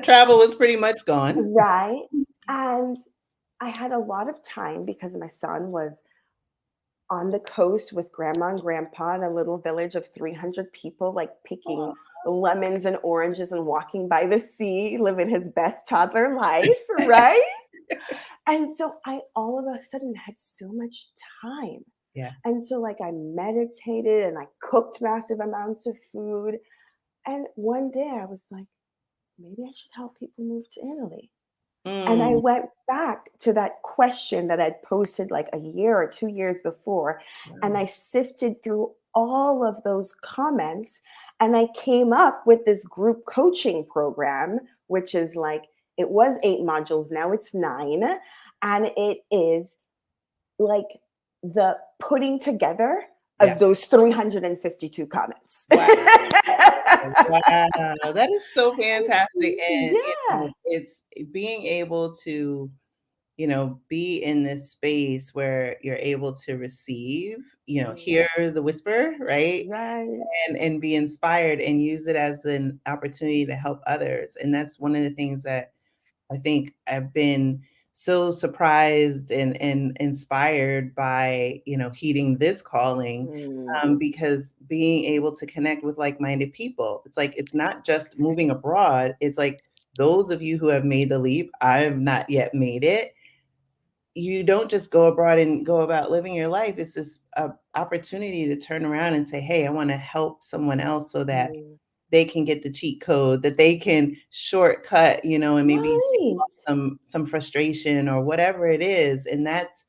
Travel was pretty much gone. Right. And I had a lot of time because my son was on the coast with grandma and grandpa in a little village of 300 people, like picking lemons and oranges and walking by the sea, living his best toddler life, right? And so I all of a sudden had so much time. Yeah. And so, like, I meditated and I cooked massive amounts of food. And one day I was like, maybe I should help people move to Italy. And I Mm. went back to that question that I'd posted like a year or 2 years before. And Wow. I sifted through all of those comments and I came up with this group coaching program, which is like, it was 8 modules, now it's 9. And it is like the putting together of Yeah. those 352 comments. Wow. Wow. That is so fantastic. And, Yeah. it's being able to, be in this space where you're able to receive, hear the whisper, right? Right. And be inspired and use it as an opportunity to help others. And that's one of the things that I think I've been so surprised and inspired by, heeding this calling, Mm. because being able to connect with like-minded people, it's like, it's not just moving abroad. It's like those of you who have made the leap, I have not yet made it. You don't just go abroad and go about living your life. It's this opportunity to turn around and say, hey, I want to help someone else so that Mm. they can get the cheat code, that they can shortcut, and maybe save Right. off some frustration or whatever it is. And that's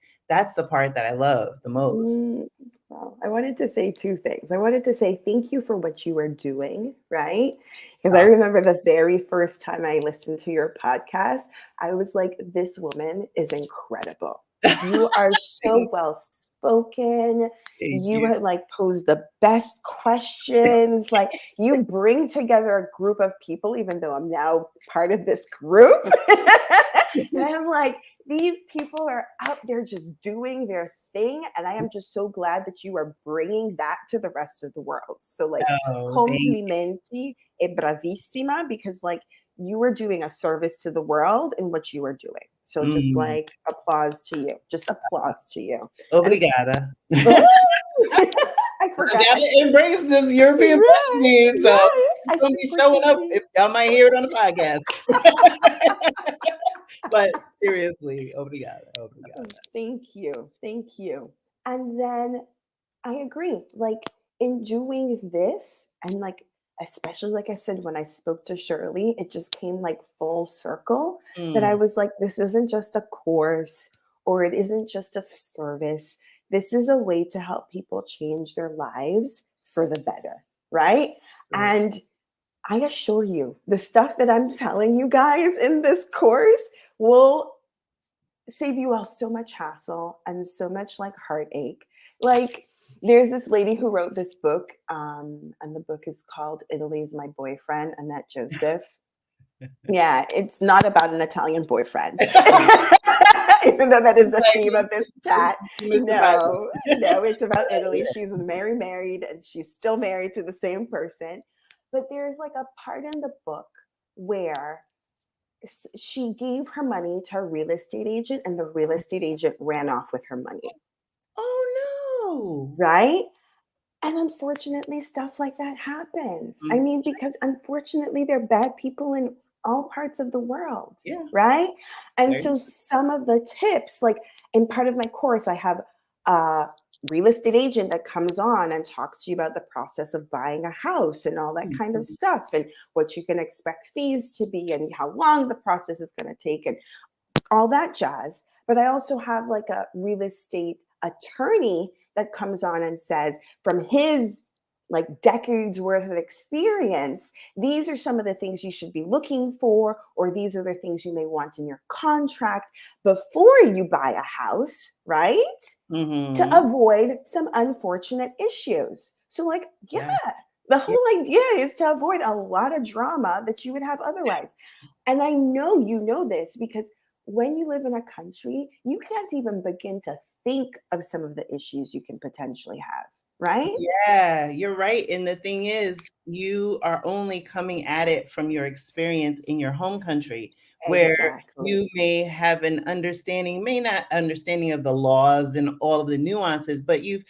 the part that I love the most. Mm, well, I wanted to say two things. I wanted to say thank you for what you are doing, right? Because I Oh, remember the very first time I listened to your podcast, I was like, this woman is incredible. Like, you are so thank well spoken. thank You you. have like posed the best questions. Like, you bring together a group of people, even though I'm now part of this group. And I'm like, these people are out there just doing their thing. And I am just so glad that you are bringing that to the rest of the world. So, like, Oh, thank complimenti e bravissima, because, like, you are doing a service to the world in what you are doing. So, just mm, like, applause to you. Just applause to you. And obrigada. I I forgot. gotta embrace this European part of Right, me, so right. it's I gonna keep be showing up. forgetting. If y'all might hear it on the podcast. But seriously, obrigada, obrigada. Thank you. Thank you. And then I agree. Like, in doing this, and like, especially like I said, when I spoke to Shirley, it just came like full circle that I Mm, was like, this isn't just a course or it isn't just a service. This is a way to help people change their lives for the better. Right. so And I assure you, the stuff that I'm telling you guys in this course will save you all so much hassle and so much like heartache. Like, there's this lady who wrote this book, and the book is called Italy's My Boyfriend, Annette Joseph. Yeah, it's not about an Italian boyfriend, even though that is the like theme of this chat. Mr. Rogers. No, no, it's about Italy. She's married, and she's still married to the same person. But there's like a part in the book where she gave her money to a real estate agent, and the real estate agent ran off with her money, Oh, right? And unfortunately, stuff like that happens. no. I Mm, mean, because unfortunately, there are bad people in all parts of the world, yeah, right? And very so, some of the tips, like in part of my course, I have a real estate agent that comes on and talks to you about the process of buying a house and all that kind of mhm, stuff, and what you can expect fees to be, and how long the process is going to take, and all that jazz. But I also have like a real estate attorney that comes on and says, from his like decades worth of experience, these are some of the things you should be looking for, or these are the things you may want in your contract before you buy a house, right? To mhm. avoid some unfortunate issues. So, like, yeah, Yeah, the yeah. whole idea is to avoid a lot of drama that you would have otherwise. And I know you know this because when you live in a country, you can't even begin to think of some of the issues you can potentially have, right? Yeah, you're right. And the thing is, you are only coming at it from your experience in your home country, where you Exactly. may have an understanding, may not understanding of the laws and all of the nuances, but you've,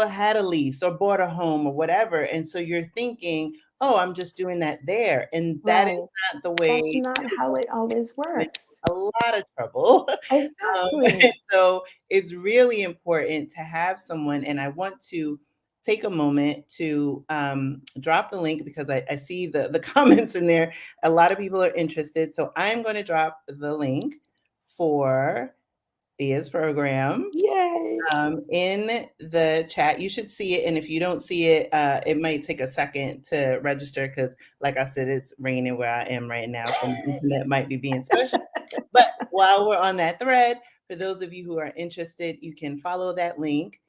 had a lease or bought a home or whatever. And so you're thinking, oh, I'm just doing that there. And that is Right. not the way That's not it how it works. always And it's works. a lot of trouble. And Exactly. so it's really important to have someone, and I want to take a moment to drop the link because I see the comments in there. A lot of people are interested. So I'm going to drop the link for Thea's program Yay. in the chat. You should see it. And if you don't see it, it might take a second to register because, like I said, it's raining where I am right now. So my internet might be being special. But while we're on that thread, for those of you who are interested, you can follow that link.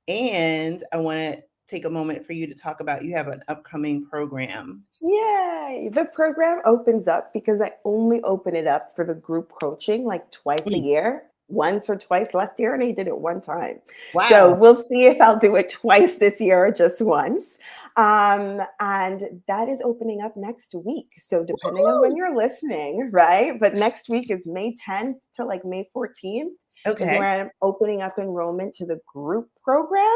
And I want to take a moment for you to talk about, you have an upcoming program. Yay! The program opens up because I only open it up for the group coaching like twice a Mm, year, once or twice last year, and I did it one time. So wow. we'll see if I'll do it twice this year or just once. And that is opening up next week. So depending on when you're listening, right? But next week is May 10th to like May 14th is Okay. where I'm opening up enrollment to the group program.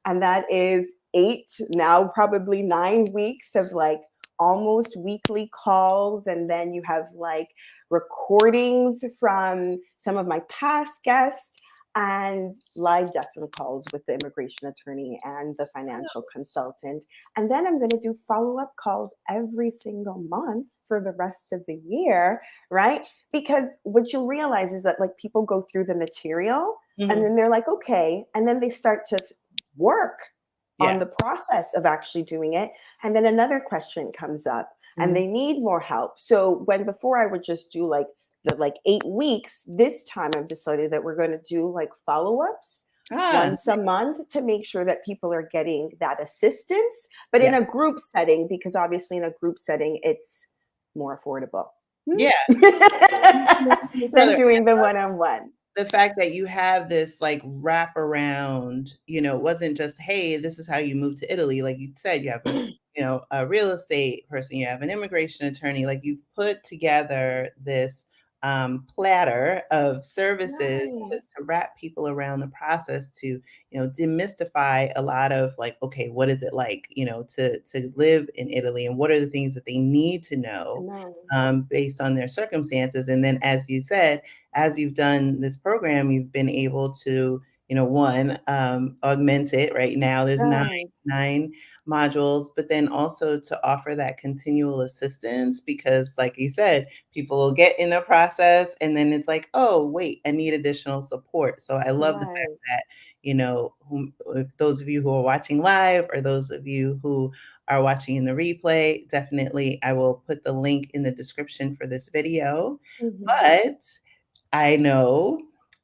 And that is 8, now probably 9 weeks of like almost weekly calls. And then you have like recordings from some of my past guests and live definitely calls with the immigration attorney and the financial consultant. And then I'm going to do follow-up calls every single month for the rest of the year, right? Because what you'll realize is that like people go through the material and then they're like, okay, and then they start to work on the process of actually doing it. And then another question comes up and they need more help. So when before I would just do like the like 8 weeks, this time I've decided that we're going to do like follow-ups once a month to make sure that people are getting that assistance, but in a group setting, because obviously in a group setting, it's more affordable. Yeah. Than doing the one-on-one. The fact that you have this like wraparound, you know, it wasn't just, hey, this is how you move to Italy. Like you said, you have a, you know, a real estate person, you have an immigration attorney, like you've put together this platter of services to wrap people around the process to, you know, demystify a lot of like, okay, what is it like, you know, to live in Italy and what are the things that they need to know based on their circumstances. And then, as you said, as you've done this program, you've been able to, you know, one, augment it. Right now, there's nine modules, but then also to offer that continual assistance because, like you said, people will get in the process and then it's like, oh, wait, I need additional support. So I love the fact that, you know, those of you who are watching live or those of you who are watching in the replay, definitely I will put the link in the description for this video. But I know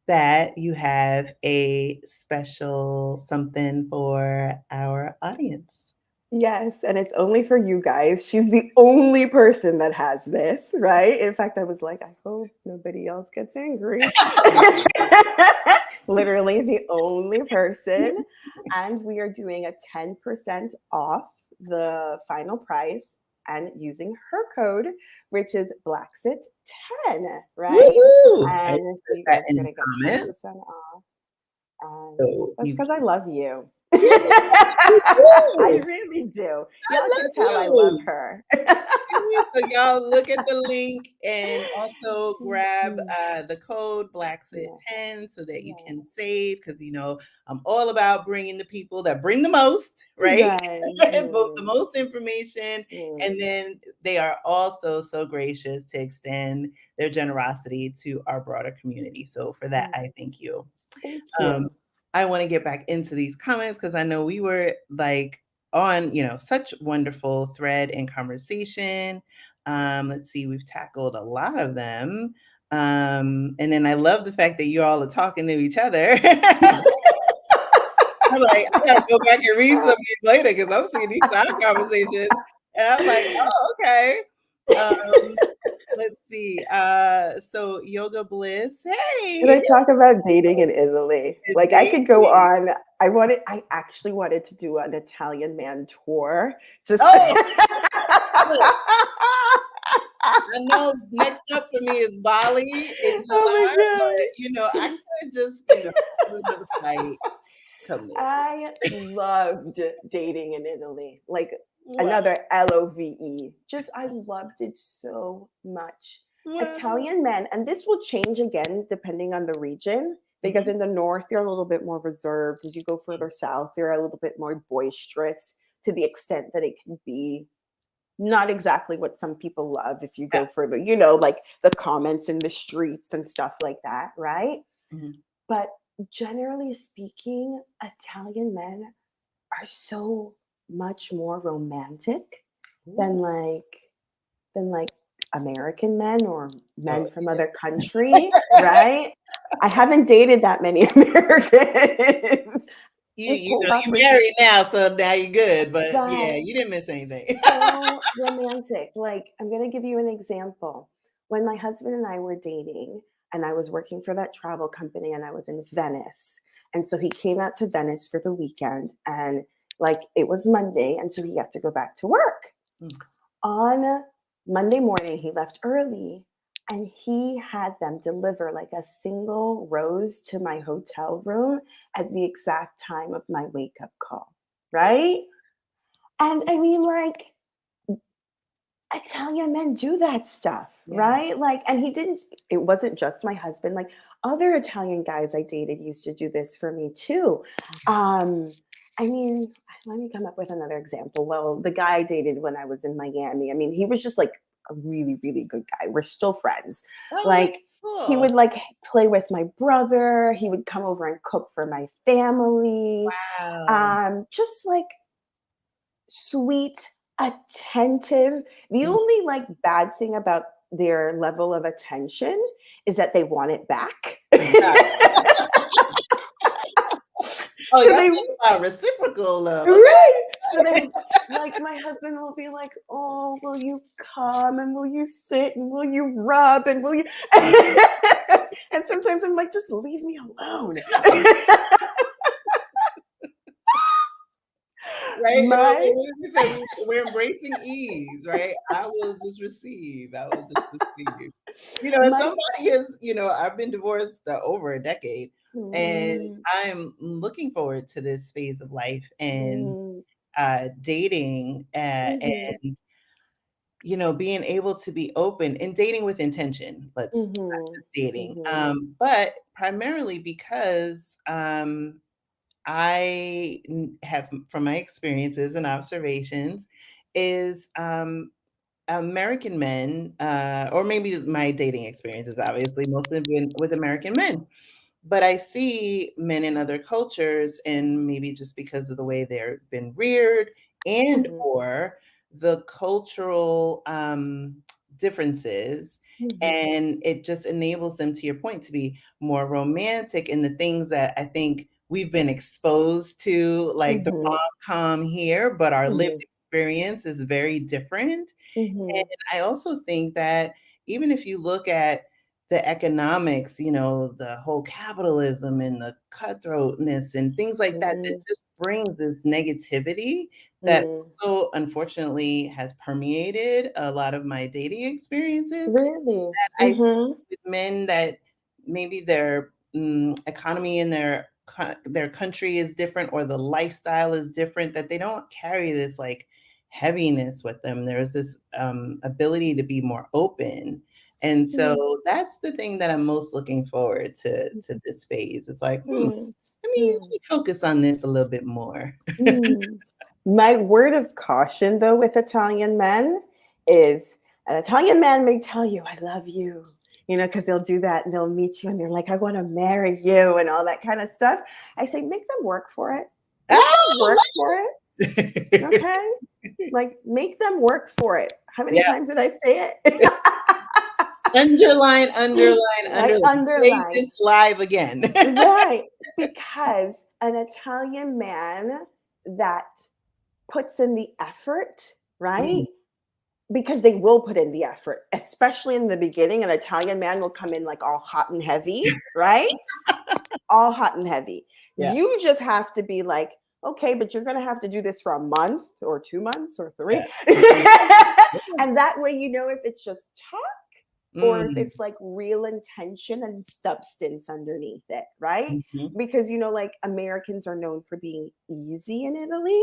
that you have a special something for our audience. Yes, and it's only for you guys. She's the only person that has this, right? In fact, I was like, I hope nobody else gets angry. Literally the only person. And we are doing a 10% off the final price and using her code, which is Blaxit10, right? Woo-hoo! And so you guys are going to get 10% off. And So that's because I love you. Yeah, I really do. Y'all can tell I love her. So y'all look at the link and also grab the code Blaxit10 so that you can save because, you know, I'm all about bringing the people that bring the most, right? Both the most information. And then they are also so gracious to extend their generosity to our broader community. So for that, I thank you. Thank you. I want to get back into these comments because I know we were like on, you know, such wonderful thread and conversation. Let's see, we've tackled a lot of them. And then I love the fact that you all are talking to each other. I'm like, I gotta go back and read some of these later because I'm seeing these side conversations. And I'm like, oh, okay. Let's see. So Yoga Bliss, hey. Can I talk about dating in Italy? Like I could go on. I actually wanted to do an Italian man tour. Just I know next up for me is Bali in July, but you know, I could just, you know, do another flight. I loved dating in Italy. Like another LOVE. Just I loved it so much. Italian men, and this will change again depending on the region, because in the north they're a little bit more reserved. As you go further south, they're a little bit more boisterous to the extent that it can be not exactly what some people love if you go further, you know, like the comments in the streets and stuff like that, right? But generally speaking, Italian men are so much more romantic than like American men or men from other countries, right? I haven't dated that many Americans. You know, you're married now, so now you're good. But yeah, you didn't miss anything. So romantic. Like, I'm going to give you an example. When my husband and I were dating, and I was working for that travel company, and I was in Venice. And so he came out to Venice for the weekend, and like it was Monday, and so he had to go back to work. On Monday morning, he left early, and he had them deliver like a single rose to my hotel room at the exact time of my wake-up call, right? And I mean, like, Italian men do that stuff, right? Like, and it wasn't just my husband, like other Italian guys I dated used to do this for me too. I mean, let me come up with another example. Well, the guy I dated when I was in Miami, I mean, he was just like a really, really good guy. We're still friends. Oh, Like, cool. he would like play with my brother. He would come over and cook for my family. Wow. Just like sweet, attentive. The only like bad thing about their level of attention is that they want it back. Oh, So yeah, they reciprocal love. Okay. right. So they like my husband will be like, "Oh, will you come and will you sit and will you rub and will you?" And sometimes I'm like, "Just leave me alone." Right? My We're embracing ease, right? I will just receive. I will just receive. And my somebody is, I've been divorced over a decade, and mm, I'm looking forward to this phase of life and mm, dating mhm, and being able to be open and dating with intention. Let's not mhm, just dating, mhm, but primarily because have, from my experiences and observations, is American men, or maybe my dating experiences, obviously, mostly been with American men. But I see men in other cultures, and maybe just because of the way they've been reared and mhm, or the cultural differences, mhm, and it just enables them, to your point, to be more romantic in the things that I think we've been exposed to, like the mhm, rom-com here, but our lived mhm, experience is very different. And mhm, I also think that even if you look at the economics, the whole capitalism and the cutthroatness and things like that, that mhm, just brings this negativity that mhm. also unfortunately has permeated a lot of my dating experiences. Really? I Mhm, with men that maybe their economy in their country is different, or the lifestyle is different, that they don't carry this like heaviness with them. There's this ability to be more open. And so mhm, that's the thing that I'm most looking forward to this phase. It's like, mhm, let me focus on this a little bit more. mhm. My word of caution, though, with Italian men is an Italian man may tell you, I love you, because they'll do that and they'll meet you and they're like, I want to marry you and all that kind of stuff. I say, make them work for it. Make them Oh, work for it. what? Okay. Like, make them work for it. How many Yeah. times did I say it? Underline, underline, I underline. Say underline. this live again. Right. Because an Italian man that puts in the effort, Mm, right? Because they will put in the effort, especially in the beginning. An Italian man will come in like all hot and heavy, right? All hot and heavy. yeah, You just have to be like, okay, but you're going to have to do this for a month or 2 months or yeah. three. And that way, if it's just talk or if Mm, it's like real intention and substance underneath it, right? mhm. Because, like Americans are known for being easy in Italy.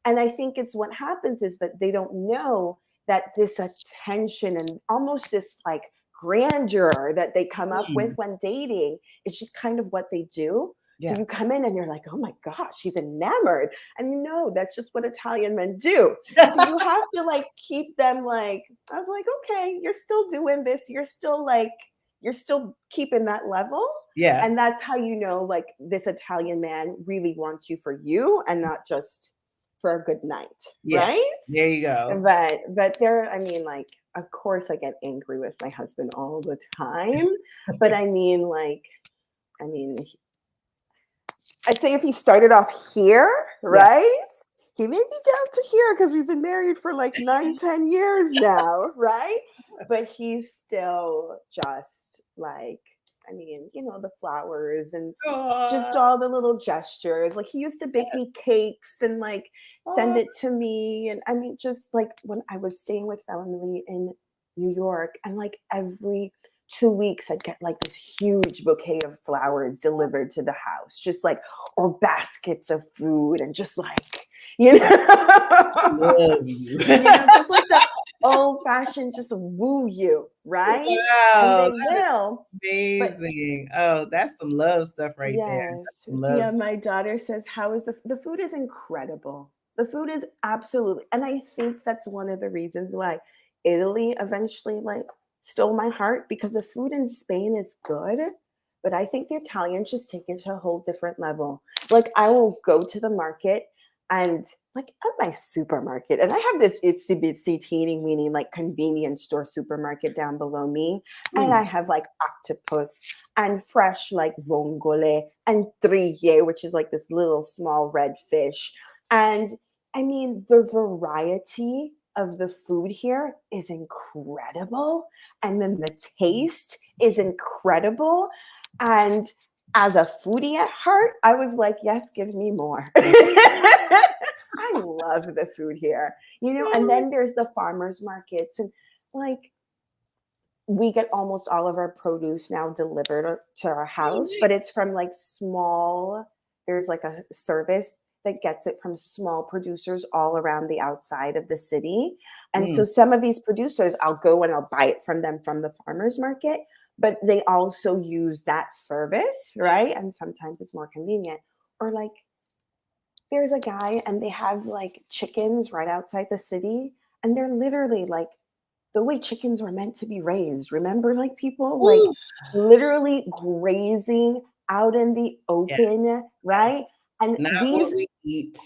And I think it's what happens is that they don't know that this attention and almost this like grandeur that they come up with Mm, when dating is just kind of what they do. So yeah. you come in and you're like, oh my gosh, she's enamored. And that's just what Italian men do. So you have to like keep them like, I was like, okay, you're still doing this. You're still keeping that level. Yeah, And that's how like this Italian man really wants you for you and not just for a good night. yeah. Right. There you go. But there, I mean, like, of course I get angry with my husband all the time. But I mean, I'd say if he started off here, Yeah. right? He may be down to here because we've been married for like 9-10 years now, right? But he's still just like I mean, the flowers and just Aw, all the little gestures. Like he used to bake me cakes and like send aw. it to me. And I mean, just like when I was staying with family in New York, and like every 2 weeks I'd get like this huge bouquet of flowers delivered to the house, just like, or baskets of food, and just like, you know, Love you. just like the old fashioned, just woo you, right? And Wow, they that is will. But amazing. Oh, that's some love stuff right there. yes. That's some love Yeah, stuff. my daughter says, how is the food is incredible. The food is absolutely, and I think that's one of the reasons why Italy eventually like stole my heart, because the food in Spain is good, but I think the Italians just take it to a whole different level. Like I will go to the market, and like at my supermarket, and I have this itsy bitsy teeny weeny like convenience store supermarket down below me, and Mm, I have like octopus and fresh like vongole and trille, which is like this little small red fish. And I mean, the variety of the food here is incredible. And then the taste is incredible. And as a foodie at heart, I was like, yes, give me more. I love the food here, and then there's the farmers markets, and like we get almost all of our produce now delivered to our house, but it's from like small, there's like a service that gets it from small producers all around the outside of the city. And mm. so some of these producers, I'll go and I'll buy it from them from the farmers market, but they also use that service, right? And sometimes it's more convenient. Or like there's a guy and they have like chickens right outside the city, and they're literally like the way chickens were meant to be raised. Remember, like people like Ooh, literally grazing out in the yes, open, yes. right? And Not what these, we eat.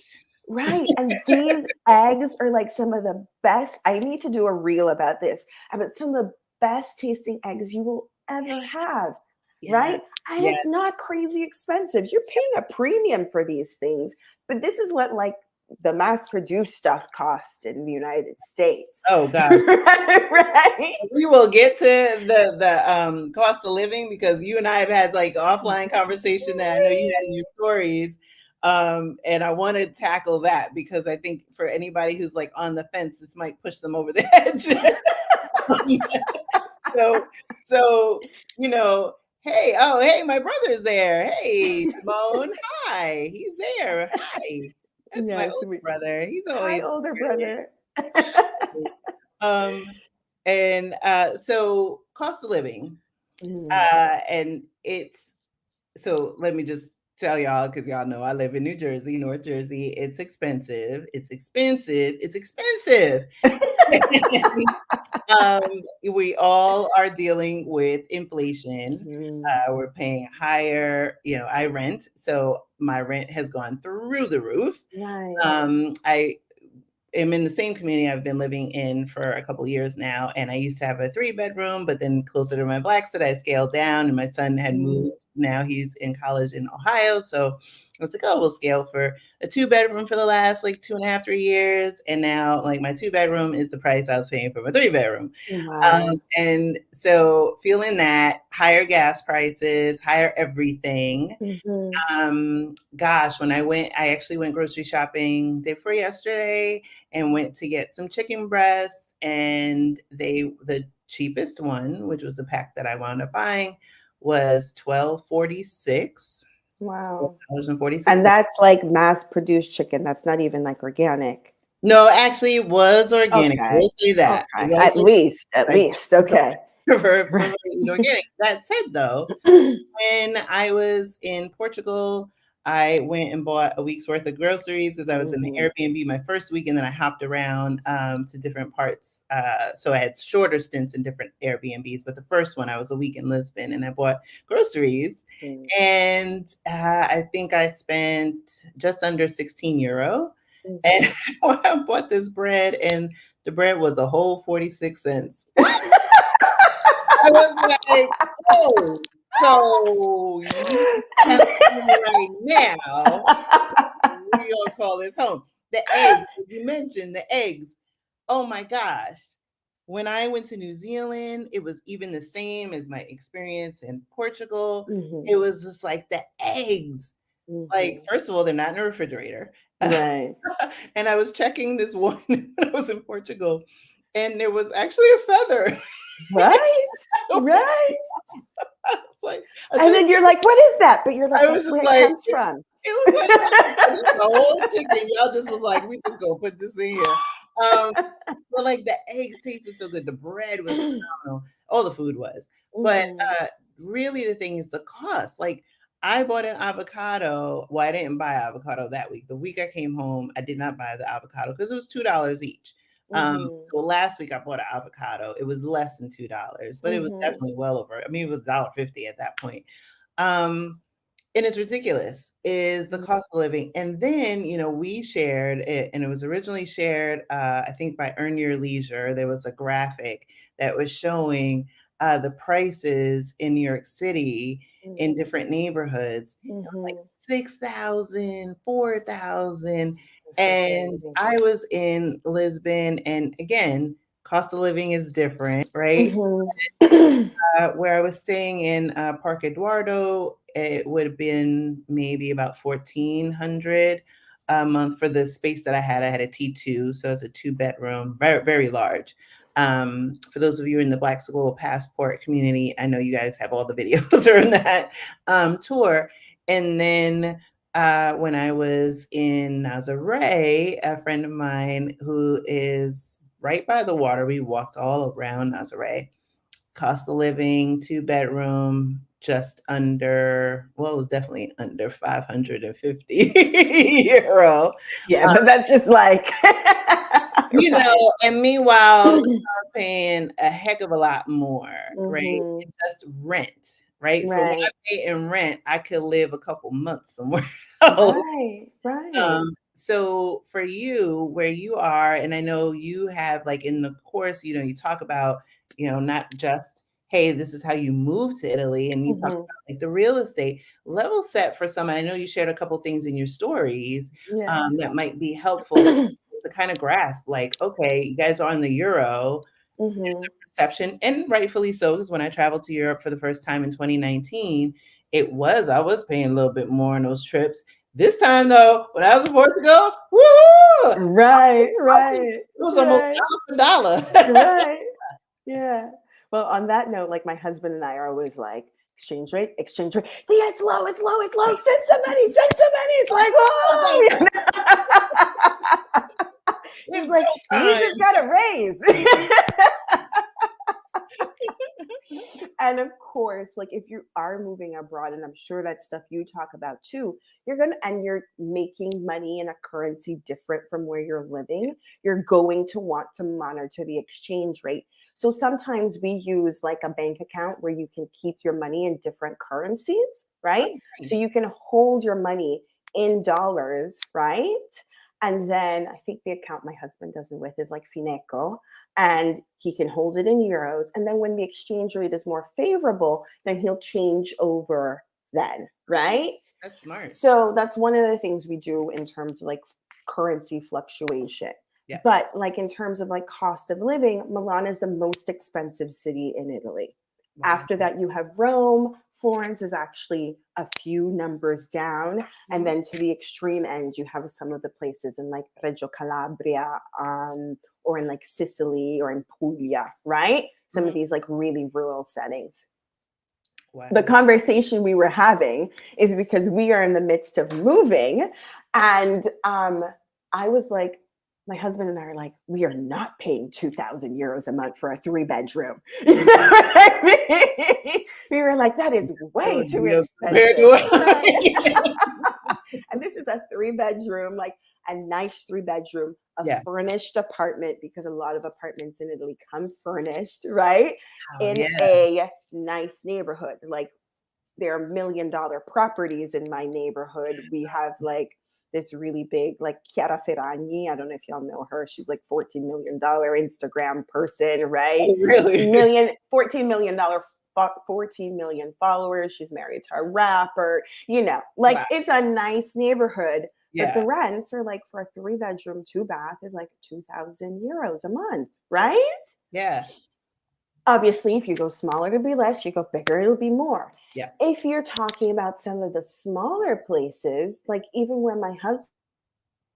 right, and these eggs are like some of the best. I need to do a reel about this, about some of the best tasting eggs you will ever have, Yes, right? And yes. it's not crazy expensive. You're paying a premium for these things, but this is what like the mass produced stuff cost in the United States. Oh gosh. Right? We will get to the cost of living, because you and I have had like offline conversation that I know you had in your stories. And I want to tackle that because I think for anybody who's like on the fence, this might push them over the edge. so so hey, oh hey, my brother's there. Hey, Simone, hi, he's there. Hi. That's my Yes, older brother. He's hi, always older brother. um and so cost of living. Mm, And it's so let me just tell y'all, because y'all know I live in New Jersey, North Jersey. It's expensive. It's expensive. It's expensive. um, we all are dealing with inflation. mm, We're paying higher. I rent, so my rent has gone through the roof. right. I am in the same community I've been living in for a couple of years now. And I used to have a 3-bedroom, but then closer to my Blaxit, I scaled down, and my son had Mm, moved. Now he's in college in Ohio. So I was like, oh, we'll scale for a 2-bedroom for the last like 2.5, 3 years. And now like my 2-bedroom is the price I was paying for my 3-bedroom. wow. And so feeling that higher gas prices, higher everything. Mhm. Gosh, when I actually went grocery shopping day before yesterday and went to get some chicken breasts, and the cheapest one, which was the pack that I wound up buying, was $12.46. Wow. And $12.46. that's like mass produced chicken. That's not even like organic. No, actually, it was organic. I Okay. will say that. It Okay. was At least, at organic. least. Okay. I prefer Right. organic. That said, though, when I was in Portugal, I went and bought a week's worth of groceries because I was in the Mhm. Airbnb my first week, and then I hopped around to different parts. So I had shorter stints in different Airbnbs, but the first one I was a week in Lisbon, and I bought groceries, Mm, and I think I spent just under 16 euro. And mhm. I bought this bread, and the bread was a whole 46 cents. I was like, oh, so you telling me right now we gonna call this home. The eggs, you mentioned the eggs. Oh my gosh. When I went to New Zealand, it was even the same as my experience in Portugal. Mm-hmm. It was just like the eggs. Like, Mm-hmm. first of all, they're not in a refrigerator. Right. And I was checking this one when I was in Portugal, and there was actually a feather. Right. Right. It's like I And should have. then you're like, what is that? But you're like, I was that's just where it like, comes from. it was like, "Oh, this is a whole chicken." Y'all just was like, "We just gonna put this in here." Um, but like the eggs tasted so good. The bread was phenomenal. All the food was. But Mm-hmm. really the thing is the cost. Like I bought an avocado. Well, I didn't buy avocado that week. The week I came home, I did not buy the avocado because it was $2 each. Mm-hmm. So last week I bought an avocado. It was less than $2, but it was Mm-hmm. definitely well over. I mean, it was $1.50 at that point. Um, and it's ridiculous is the cost of living. And then, we shared it, and it was originally shared, I think by Earn Your Leisure. There was a graphic that was showing the prices in New York City in different neighborhoods. It was like Mm-hmm. 6,000, 4,000. It's so And crazy. I was in Lisbon, and again, cost of living is different, right? Mm-hmm. Where I was staying in Park Eduardo, it would have been maybe about 1,400 a month for the space that I had. I had a T2, so it's a 2 bedroom, very, very large. For those of you in the Blaxit Global Passport community, I know you guys have all the videos from that tour. And then when I was in Nazaré, a friend of mine who is right by the water, we walked all around Nazaré. Cost of living, 2 bedroom, just under, well, it was definitely under 550 euro. Yeah, Uh, but that's just like, right. and meanwhile, I was paying a heck of a lot more, right? Mm-hmm. In just rent, right? For what I Right. pay in rent, I could live a couple months somewhere else. Right. Right. So for you, where you are, and I know you have like in the course, you talk about, not just, hey, this is how you move to Italy, and you talk Mm-hmm. about like the real estate level set for some. And I know you shared a couple things in your stories Yeah. that might be helpful to kind of grasp, like, okay, you guys are on the euro. There's Mm-hmm. a perception, and rightfully so, because when I traveled to Europe for the first time in 2019, I was paying a little bit more on those trips. This time though, when I was in Portugal, woo, it Right. Right. was almost Right. dollar for dollar. Right. Yeah. Well, on that note, like my husband and I are always like, exchange rate, exchange rate. Yeah, it's low, it's low, it's low. Send some money, send some money. It's like, oh, he's It's like, go you time. just got a raise. And of course, like if you are moving abroad, and I'm sure that's stuff you talk about too, you're making money in a currency different from where you're living. You're going to want to monitor the exchange rate. So sometimes we use like a bank account where you can keep your money in different currencies, right? Oh, So nice. you can hold your money in dollars, right? And then I think the account my husband does it with is like Fineco, and he can hold it in euros. And then when the exchange rate is more favorable, then he'll change over then, Okay, right? that's smart. So that's one of the things we do in terms of like currency fluctuation. Yeah. But like in terms of like cost of living, Milan is the most expensive city in Italy. Wow. After that, you have Rome. Florence is actually a few numbers down. And Mhm. then to the extreme end, you have some of the places in like Reggio Calabria, or in like Sicily or in Puglia, right? Some of Mhm. these like really rural settings. The Wow. conversation we were having is because we are in the midst of moving. And I was like, my husband and I are like, we are not paying 2,000 euros a month for a 3 bedroom. You know what I mean? We were like, that is way Good too deal compared to expensive. what I'm Right. making. And this is a 3 bedroom, like a nice 3 bedroom, a Yeah. furnished apartment, because a lot of apartments in Italy come furnished, right? Oh, In yeah. a nice neighborhood. Like there are $1 million properties in my neighborhood. We have like this really big, like Chiara Ferragni. I don't know if y'all know her. She's like $14 million Instagram person, right? Oh, really? 14 million followers. She's married to a rapper, like Wow. it's a nice neighborhood. But the Yeah. rents are like for a 3 bedroom, 2 bath is like 2,000 euros a month, right? Yeah. Obviously, if you go smaller, it'll be less. You go bigger, it'll be more. Yeah. If you're talking about some of the smaller places, like even where my husband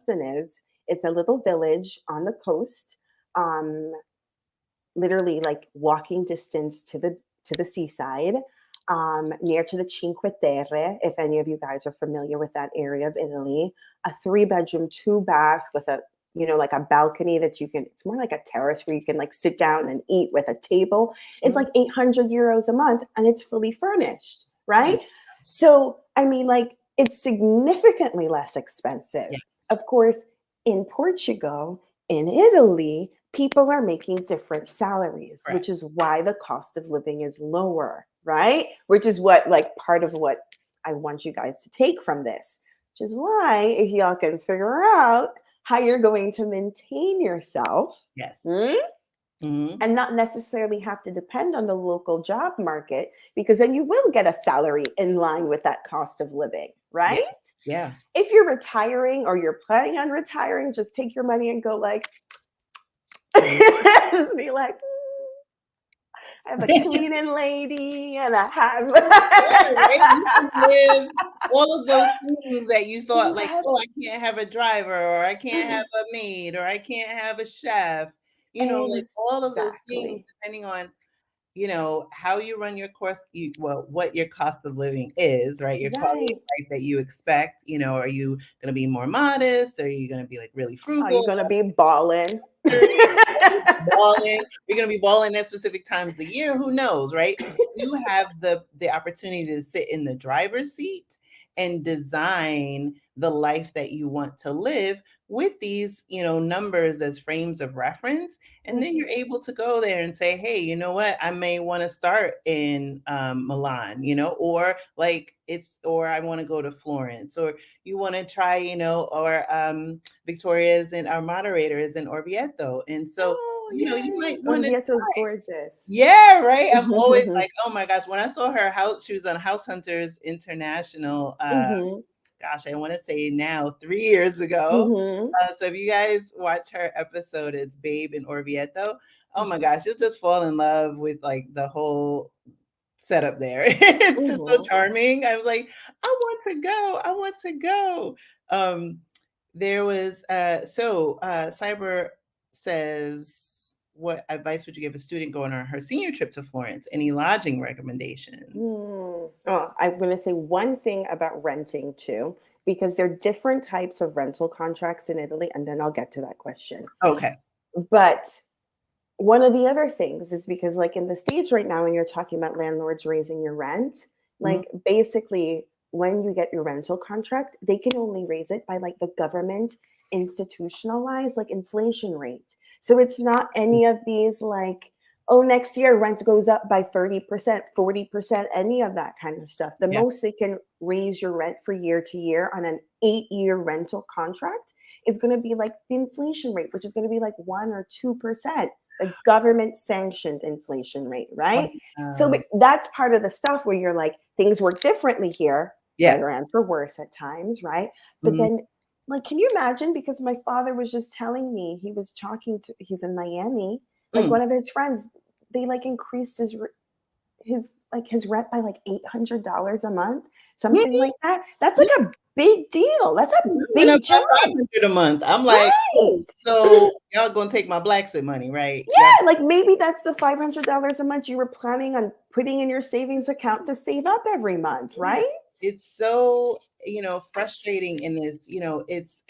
is, it's a little village on the coast, um, literally like walking distance to the seaside, near to the Cinque Terre. If any of you guys are familiar with that area of Italy, a 3 bedroom, 2 bath with a like a balcony that you can. It's more like a terrace where you can like sit down and eat with a table. It's Mhm. like 800 euros a month, and it's fully furnished, Oh my right? gosh. So I mean, like it's significantly less expensive. Yes. Of course, in Portugal, in Italy, people are making different salaries, Correct. which is why the cost of living is lower, right? Which is what, like, part of what I want you guys to take from this, which is why, if y'all can figure out how you're going to maintain yourself, Yes. hmm, Hmm. and not necessarily have to depend on the local job market, because then you will get a salary in line with that cost of living, Yeah. right? Yeah. If you're retiring or you're planning on retiring, just take your money and go like, just be like, I have a cleaning lady and I Yeah, right? You have can live all of those things that you thought you like, have "Oh, I can't have a driver," or "I can't have a maid," or "I can't have a chef." Like all of those things exactly depending on, how you run your course, what your cost of living is, right? Your quality of right. life that you expect. Are you gonna be more modest? Are you gonna be like really Are frugal? you gonna be balling? Balling. You're gonna be balling at specific times of the year. Who knows, right? You have the opportunity to sit in the driver's seat and design the life that you want to live with these, numbers as frames of reference. And then you're Mhm. able to go there and say, hey, you know what? I may want to start in Milan, or like or I want to go to Florence, or you want to try, or Victoria's and our moderator is in Orvieto. And so, Oh you yay! might want to Orvieto's try. gorgeous. Yeah, right. I'm always like, oh my gosh, when I saw her house, she was on House Hunters International. Mhm. Gosh, I want to say now 3 years ago. Mhm. So if you guys watch her episode, it's Babe in Orvieto. Oh my Mhm. gosh, you'll just fall in love with like the whole setup there. It's just so Mhm. charming. I was like, I want to go. I want to go. Um, there was Cyber says, what advice would you give a student going on her senior trip to Florence? Any lodging recommendations? Oh, I'm going to say one thing about renting too, because there are different types of rental contracts in Italy, and then I'll get to that question. Okay. But one of the other things is because, like in the States right now, when you're talking about landlords raising your rent, Mhm. like basically when you get your rental contract, they can only raise it by like the government institutionalized like inflation rate. So it's not any of these like, oh, next year rent goes up by 30%, 40%, any of that kind of stuff. The Yeah. most they can raise your rent for year to year on an 8-year rental contract is going to be like the inflation rate, which is going to be like 1 or 2%, the government sanctioned inflation rate, right? So Wow. that's part of the stuff where you're like, things work differently here, Yeah. better and for worse at times, right? But Mhm. then, like, can you imagine? Because my father was just telling me he was talking to, he's in Miami, like Mm. one of his friends, they like increased his rent by like $800 a month, something Mhm. like that. That's like a big deal. That's a Mine went up big by jump, 500 a month. I'm like, "Oh, right? so y'all gonna take my Blaxit money, right? Y'all." Yeah, like maybe that's the $500 a month you were planning on putting in your savings account to save up every month, Yeah. right? It's so, frustrating in this, it's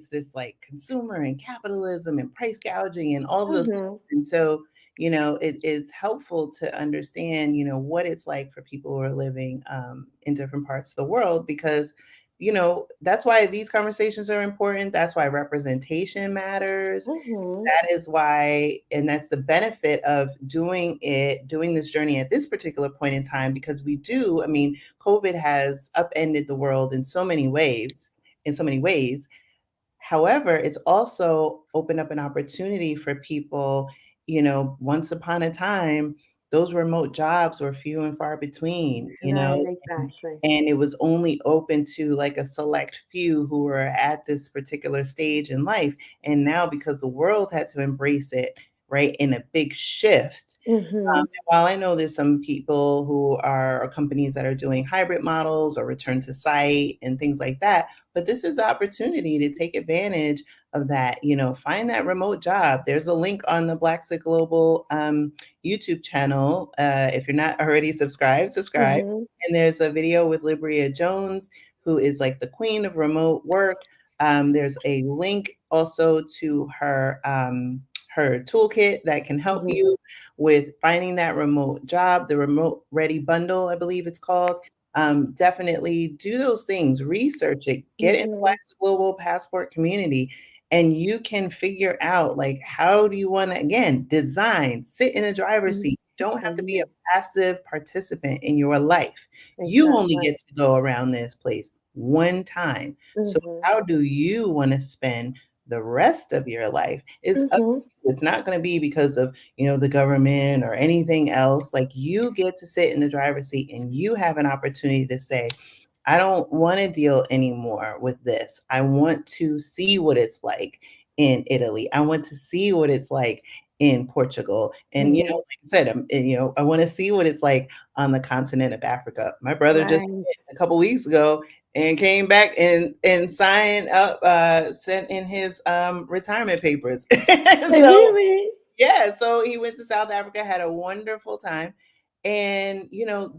this like consumer and capitalism and price gouging and all of those things. Mhm. And so, it is helpful to understand, what it's like for people who are living in different parts of the world because, that's why these conversations are important. That's why representation matters. Mhm. That is why, and that's the benefit of doing this journey at this particular point in time, because I mean, COVID has upended the world in so many ways. However, it's also opened up an opportunity for people, once upon a time, those remote jobs were few and far between, Right, and, exactly. and it was only open to like a select few who were at this particular stage in life. And now, because the world had to embrace it, right, in a big shift, Mm-hmm. while I know there's some people who are or companies that are doing hybrid models or return to site and things like that, but this is the opportunity to take advantage of that. Find that remote job. There's a link on the Blaxit Global YouTube channel. If you're not already subscribed, subscribe. Mm-hmm. And there's a video with Libria Jones, who is like the queen of remote work. There's a link also to her toolkit that can help Mm-hmm. you with finding that remote job, the remote ready bundle, I believe it's called. Definitely do those things, research it, get in the Mm-hmm. Blaxit Global Passport community, and you can figure out like how do you want to again design, sit in the driver's seat. You don't have to be Mm-hmm. a passive participant in your life. You only Exactly. get to go around this place one time. So Mm-hmm. how do you want to spend the rest of your life? Is up to Mm-hmm. you. It's not going to be because of the government or anything else. Like, you get to sit in the driver's seat and you have an opportunity to say, I don't want to deal anymore with this. I want to see what it's like in Italy. I want to see what it's like in Portugal. And, Mm-hmm. like I said, I want to see what it's like on the continent of Africa. My brother just Right. went a couple weeks ago and came back and signed up, sent in his retirement papers. So Really? yeah, so he went to South Africa, had a wonderful time. And,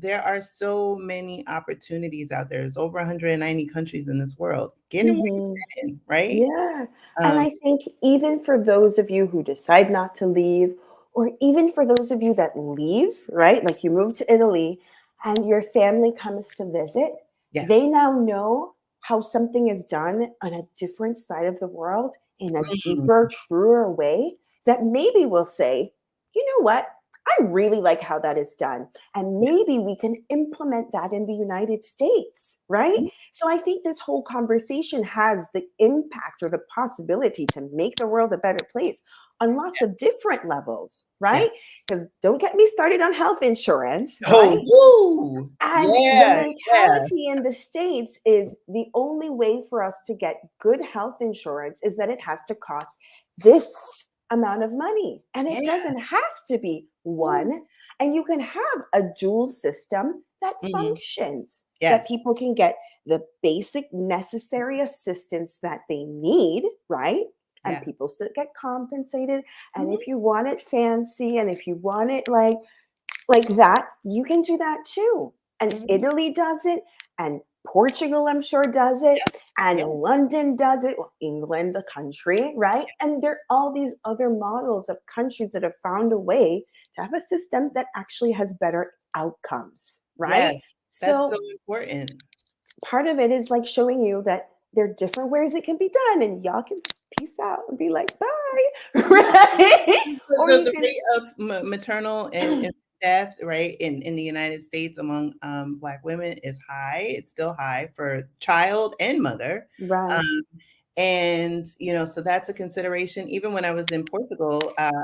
there are so many opportunities out there. There's over 190 countries in this world. Get in where you Mm-hmm. fit in, right? Yeah. And Um, I think even for those of you who decide not to leave, or even for those of you that leave, right? Like you move to Italy and your family comes to visit, yeah. they now know how something is done on a different side of the world in a Mm, deeper, truer way that maybe will say, you know what? I really like how that is done. And yeah. maybe we can implement that in the United States, right? Mm, So I think this whole conversation has the impact or the possibility to make the world a better place on lots of different levels, yeah. right? Because don't get me started on health insurance, Oh, right? woo. And the Yeah, yeah. mentality in the States is the only way for us to get good health insurance is that it has to cost this amount of money. And it Yeah. doesn't have to be Ooh. one. And you can have a dual system that Mhm. functions, that Yes. people can get the basic necessary assistance that they need, right? And Yeah. people still get compensated. And Mhm. if you want it fancy and if you want it like that, you can do that too. And Mhm. Italy does it, and Portugal, I'm sure, does it, Yep. and Yep. London does it, well, England, the country, right? And there are all these other models of countries that have found a way to have a system that actually has better outcomes, right? Yes. That's so So important. part of it is like showing you that there are different ways it can be done, and y'all can just peace out and be like, bye, right? Or The you the can. rate of maternal and death, right, in the United States among, Black women is high. It's still high for child and mother. Right. Um, and, so that's a consideration. Even when I was in Portugal, I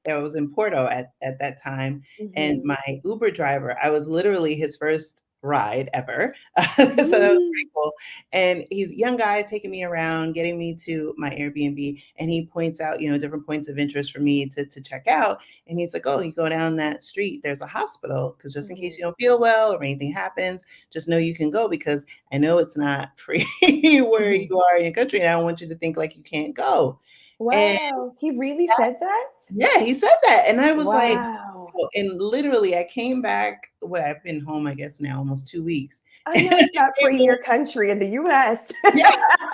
was in Porto at that time, and Mhm. my Uber driver, I was literally his first ride ever. So that was pretty Mm. cool. And he's a young guy taking me around, getting me to my Airbnb, and he points out, different points of interest for me to check out. And he's like, "Oh, you go down that street, there's a hospital, because just in case Mhm. you don't feel well or anything happens, just know you can go, because I know it's not free where Mhm. you are in your country, and I don't want you to think like you can't go." And Wow, he really said that? yeah, he said that, and I was like, Wow. "Wow," and literally, I came back, well, I've been home, I guess now almost 2 weeks. I And know I it's not came free in home your country in the US. yeah,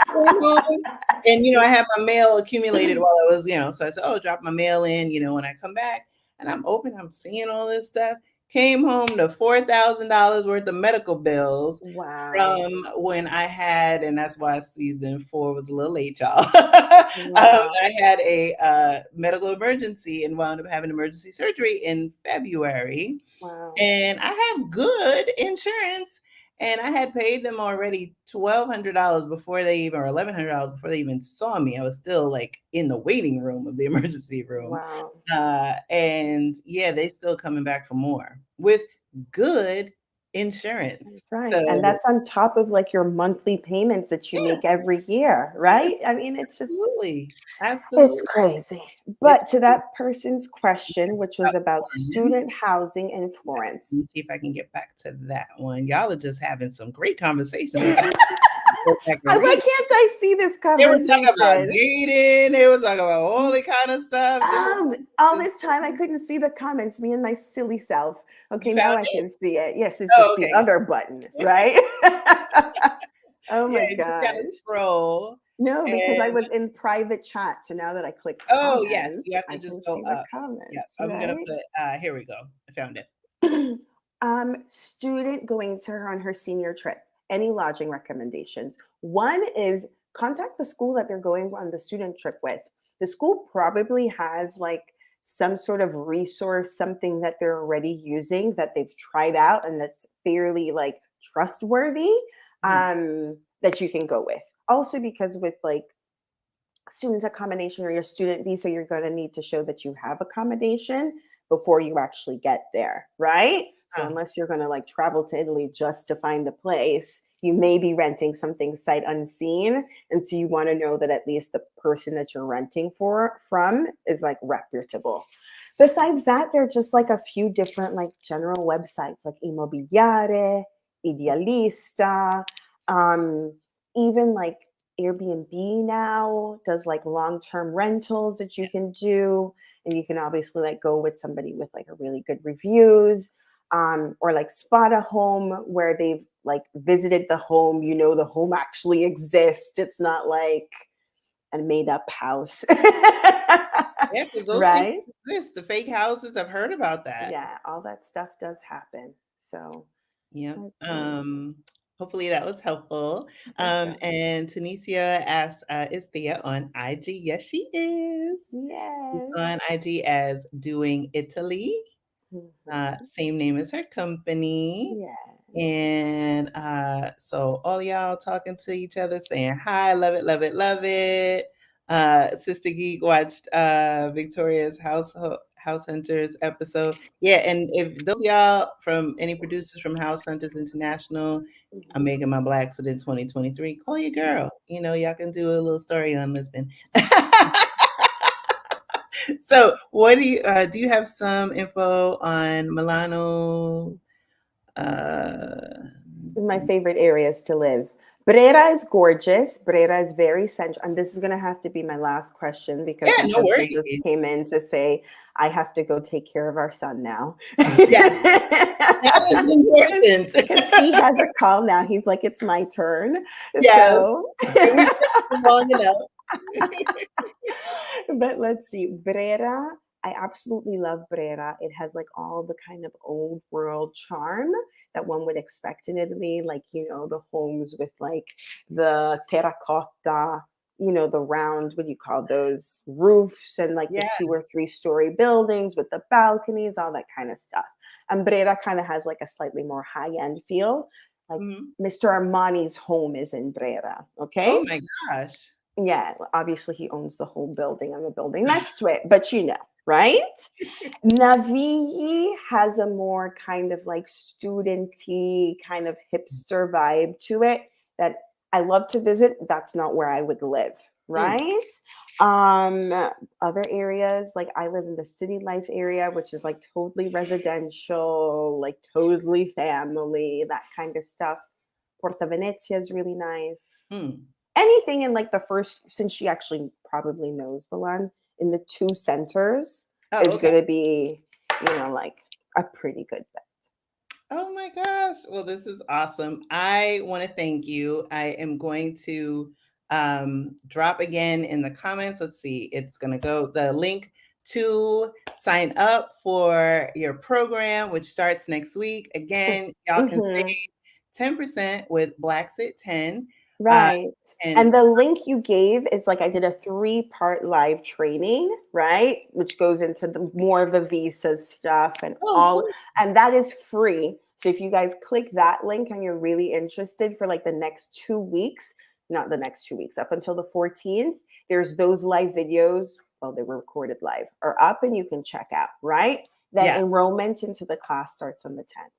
came home, and, I had my mail accumulated while I was, so I said, "Oh, drop my mail in," when I come back, and I'm seeing all this stuff. Came home to $4,000 worth of medical bills Wow. from when I had, and that's why season 4 was a little late, y'all. Wow. I had a, medical emergency and wound up having emergency surgery in February, Wow. and I have good insurance. And I had paid them already $1,200 before they even, or $1,100 before they even saw me. I was still like in the waiting room of the emergency room. Wow. And yeah, they still coming back for more with good insurance. Right. And So that's on top of like your monthly payments that you make yes, every year, yes, right? I mean, absolutely, it's absolutely. crazy. It's But to that person's question, which was about important. student housing in Let Florence. me see if I can get back to that one. Y'all are just having some great conversations. I can go back and Why read. can't I see this They were talking about conversation? dating. They were talking about all the kind of stuff. All this time I couldn't see the comments, me and my silly self. You Okay, now found I it? can see it. Yes, it's Oh, just the okay. other button, right? Oh Yeah, my you just gotta gosh. scroll. No, because I And was in private chat. So now that I clicked oh yes, comments, you have I to just can go see the up. Yeah, comments, I'm gonna right? put here we go. I found it. Student going to her on her senior trip. Any lodging recommendations? One is contact the school that they're going on the student trip with. The school probably has like some sort of resource, something that they're already using that they've tried out and that's fairly like trustworthy, Mhm. that you can go with. Also, because with like student accommodation or your student visa, you're going to need to show that you have accommodation before you actually get there, right? So Ah, unless you're going to like travel to Italy just to find a place, you may be renting something sight unseen, and so you want to know that at least the person that you're renting for from is like reputable. Besides that, there are just like a few different like general websites like Immobiliare, Idealista, um, even like Airbnb now does like long-term rentals that you can do, and you can obviously like go with somebody with like a really good reviews, or like spot a home where they've like visited the home. You know, the home actually exists. It's not like a made-up house, yeah, because those things right? exist. The fake houses, I've heard about that. Yeah, all that stuff does happen. So Yeah. let's see. Hopefully that was helpful. For sure. And Tunisia asks, is Thea on IG? Yes, she is. She's Yes. on IG as Doing Italy. Mhm. Same name as her company. Yeah. And so all y'all talking to each other, saying hi, love it, love it, love it. Sister Geek watched Victoria's House Hunters episode. Yeah, and if those y'all from any producers from House Hunters International, I'm Mhm. making my Blaxit in 2023. Call your girl. You know, y'all can do a little story on Lisbon. So, what do you have some info on Milano? Uh, My favorite areas to live. Brera is gorgeous. Brera is very central. And this is going to have to be my last question because yeah, my no husband just worries. came in to say, I have to go take care of our son now. Yes, that is Because important. he has a call now. He's like, it's my turn. Yes, So, and we've been long enough. but let's see. Brera, I absolutely love Brera. It has like all the kind of old world charm that one would expect in Italy, like, you know, the homes with like the terracotta, you know, the round, what do you call those roofs, and like the Yeah. 2 or 3 story buildings with the balconies, all that kind of stuff. And Brera kind of has like a slightly more high end feel. Like Mhm. Mr. Armani's home is in Brera. Oh Okay. my gosh. Yeah, obviously he owns the whole building and the building next to it, but you know, right? Navigli has a more kind of like studenty, kind of hipster vibe to it that I love to visit. That's not where I would live, Mm. right? Um, Other areas, like I live in the city life area, which is like totally residential, like totally family, that kind of stuff. Porta Venezia is really nice. Mm. Anything in like the first, since she actually probably knows Milan, in the 2 centers Oh, is okay. going to be, you know, like a pretty good bet. Oh my gosh. Well, this is awesome. I want to thank you. I am going to drop again in the comments. Let's see. It's going to go the link to sign up for your program, which starts next week. Again, y'all can Mhm. save 10% with Blaxit 10. Uh, Right. and And the link you gave is like I did a 3-part live training, right? Which goes into the more of the visa stuff and oh, all, cool. and that is free. So if you guys click that link and you're really interested for like the next 2 weeks, not the next 2 weeks, up until the 14th, there's those live videos. Well, they were recorded live, are up and you can check out, right? Then Yeah. enrollment into the class starts on the 10th.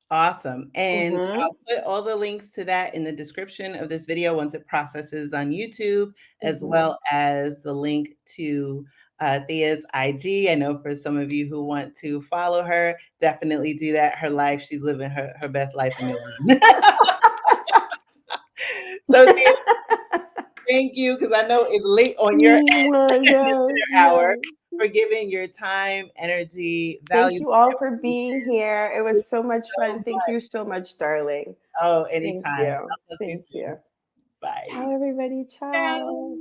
Awesome. And Mm-hmm. I'll put all the links to that in the description of this video once it processes on YouTube, as well as the link to Thea's IG. I know for some of you who want to follow her, definitely do that. Her life, she's living her best life in Milan. So Thea, thank you, because I know it's late on your end, Yes, dinner hour, yes. for giving your time, energy, Thank valuable you all for being information. here. It was so much So fun. Thank you so much, darling. Oh, Thank anytime. you. I'll talk to you Thank soon. you. Bye. Ciao, everybody. Ciao. Ciao.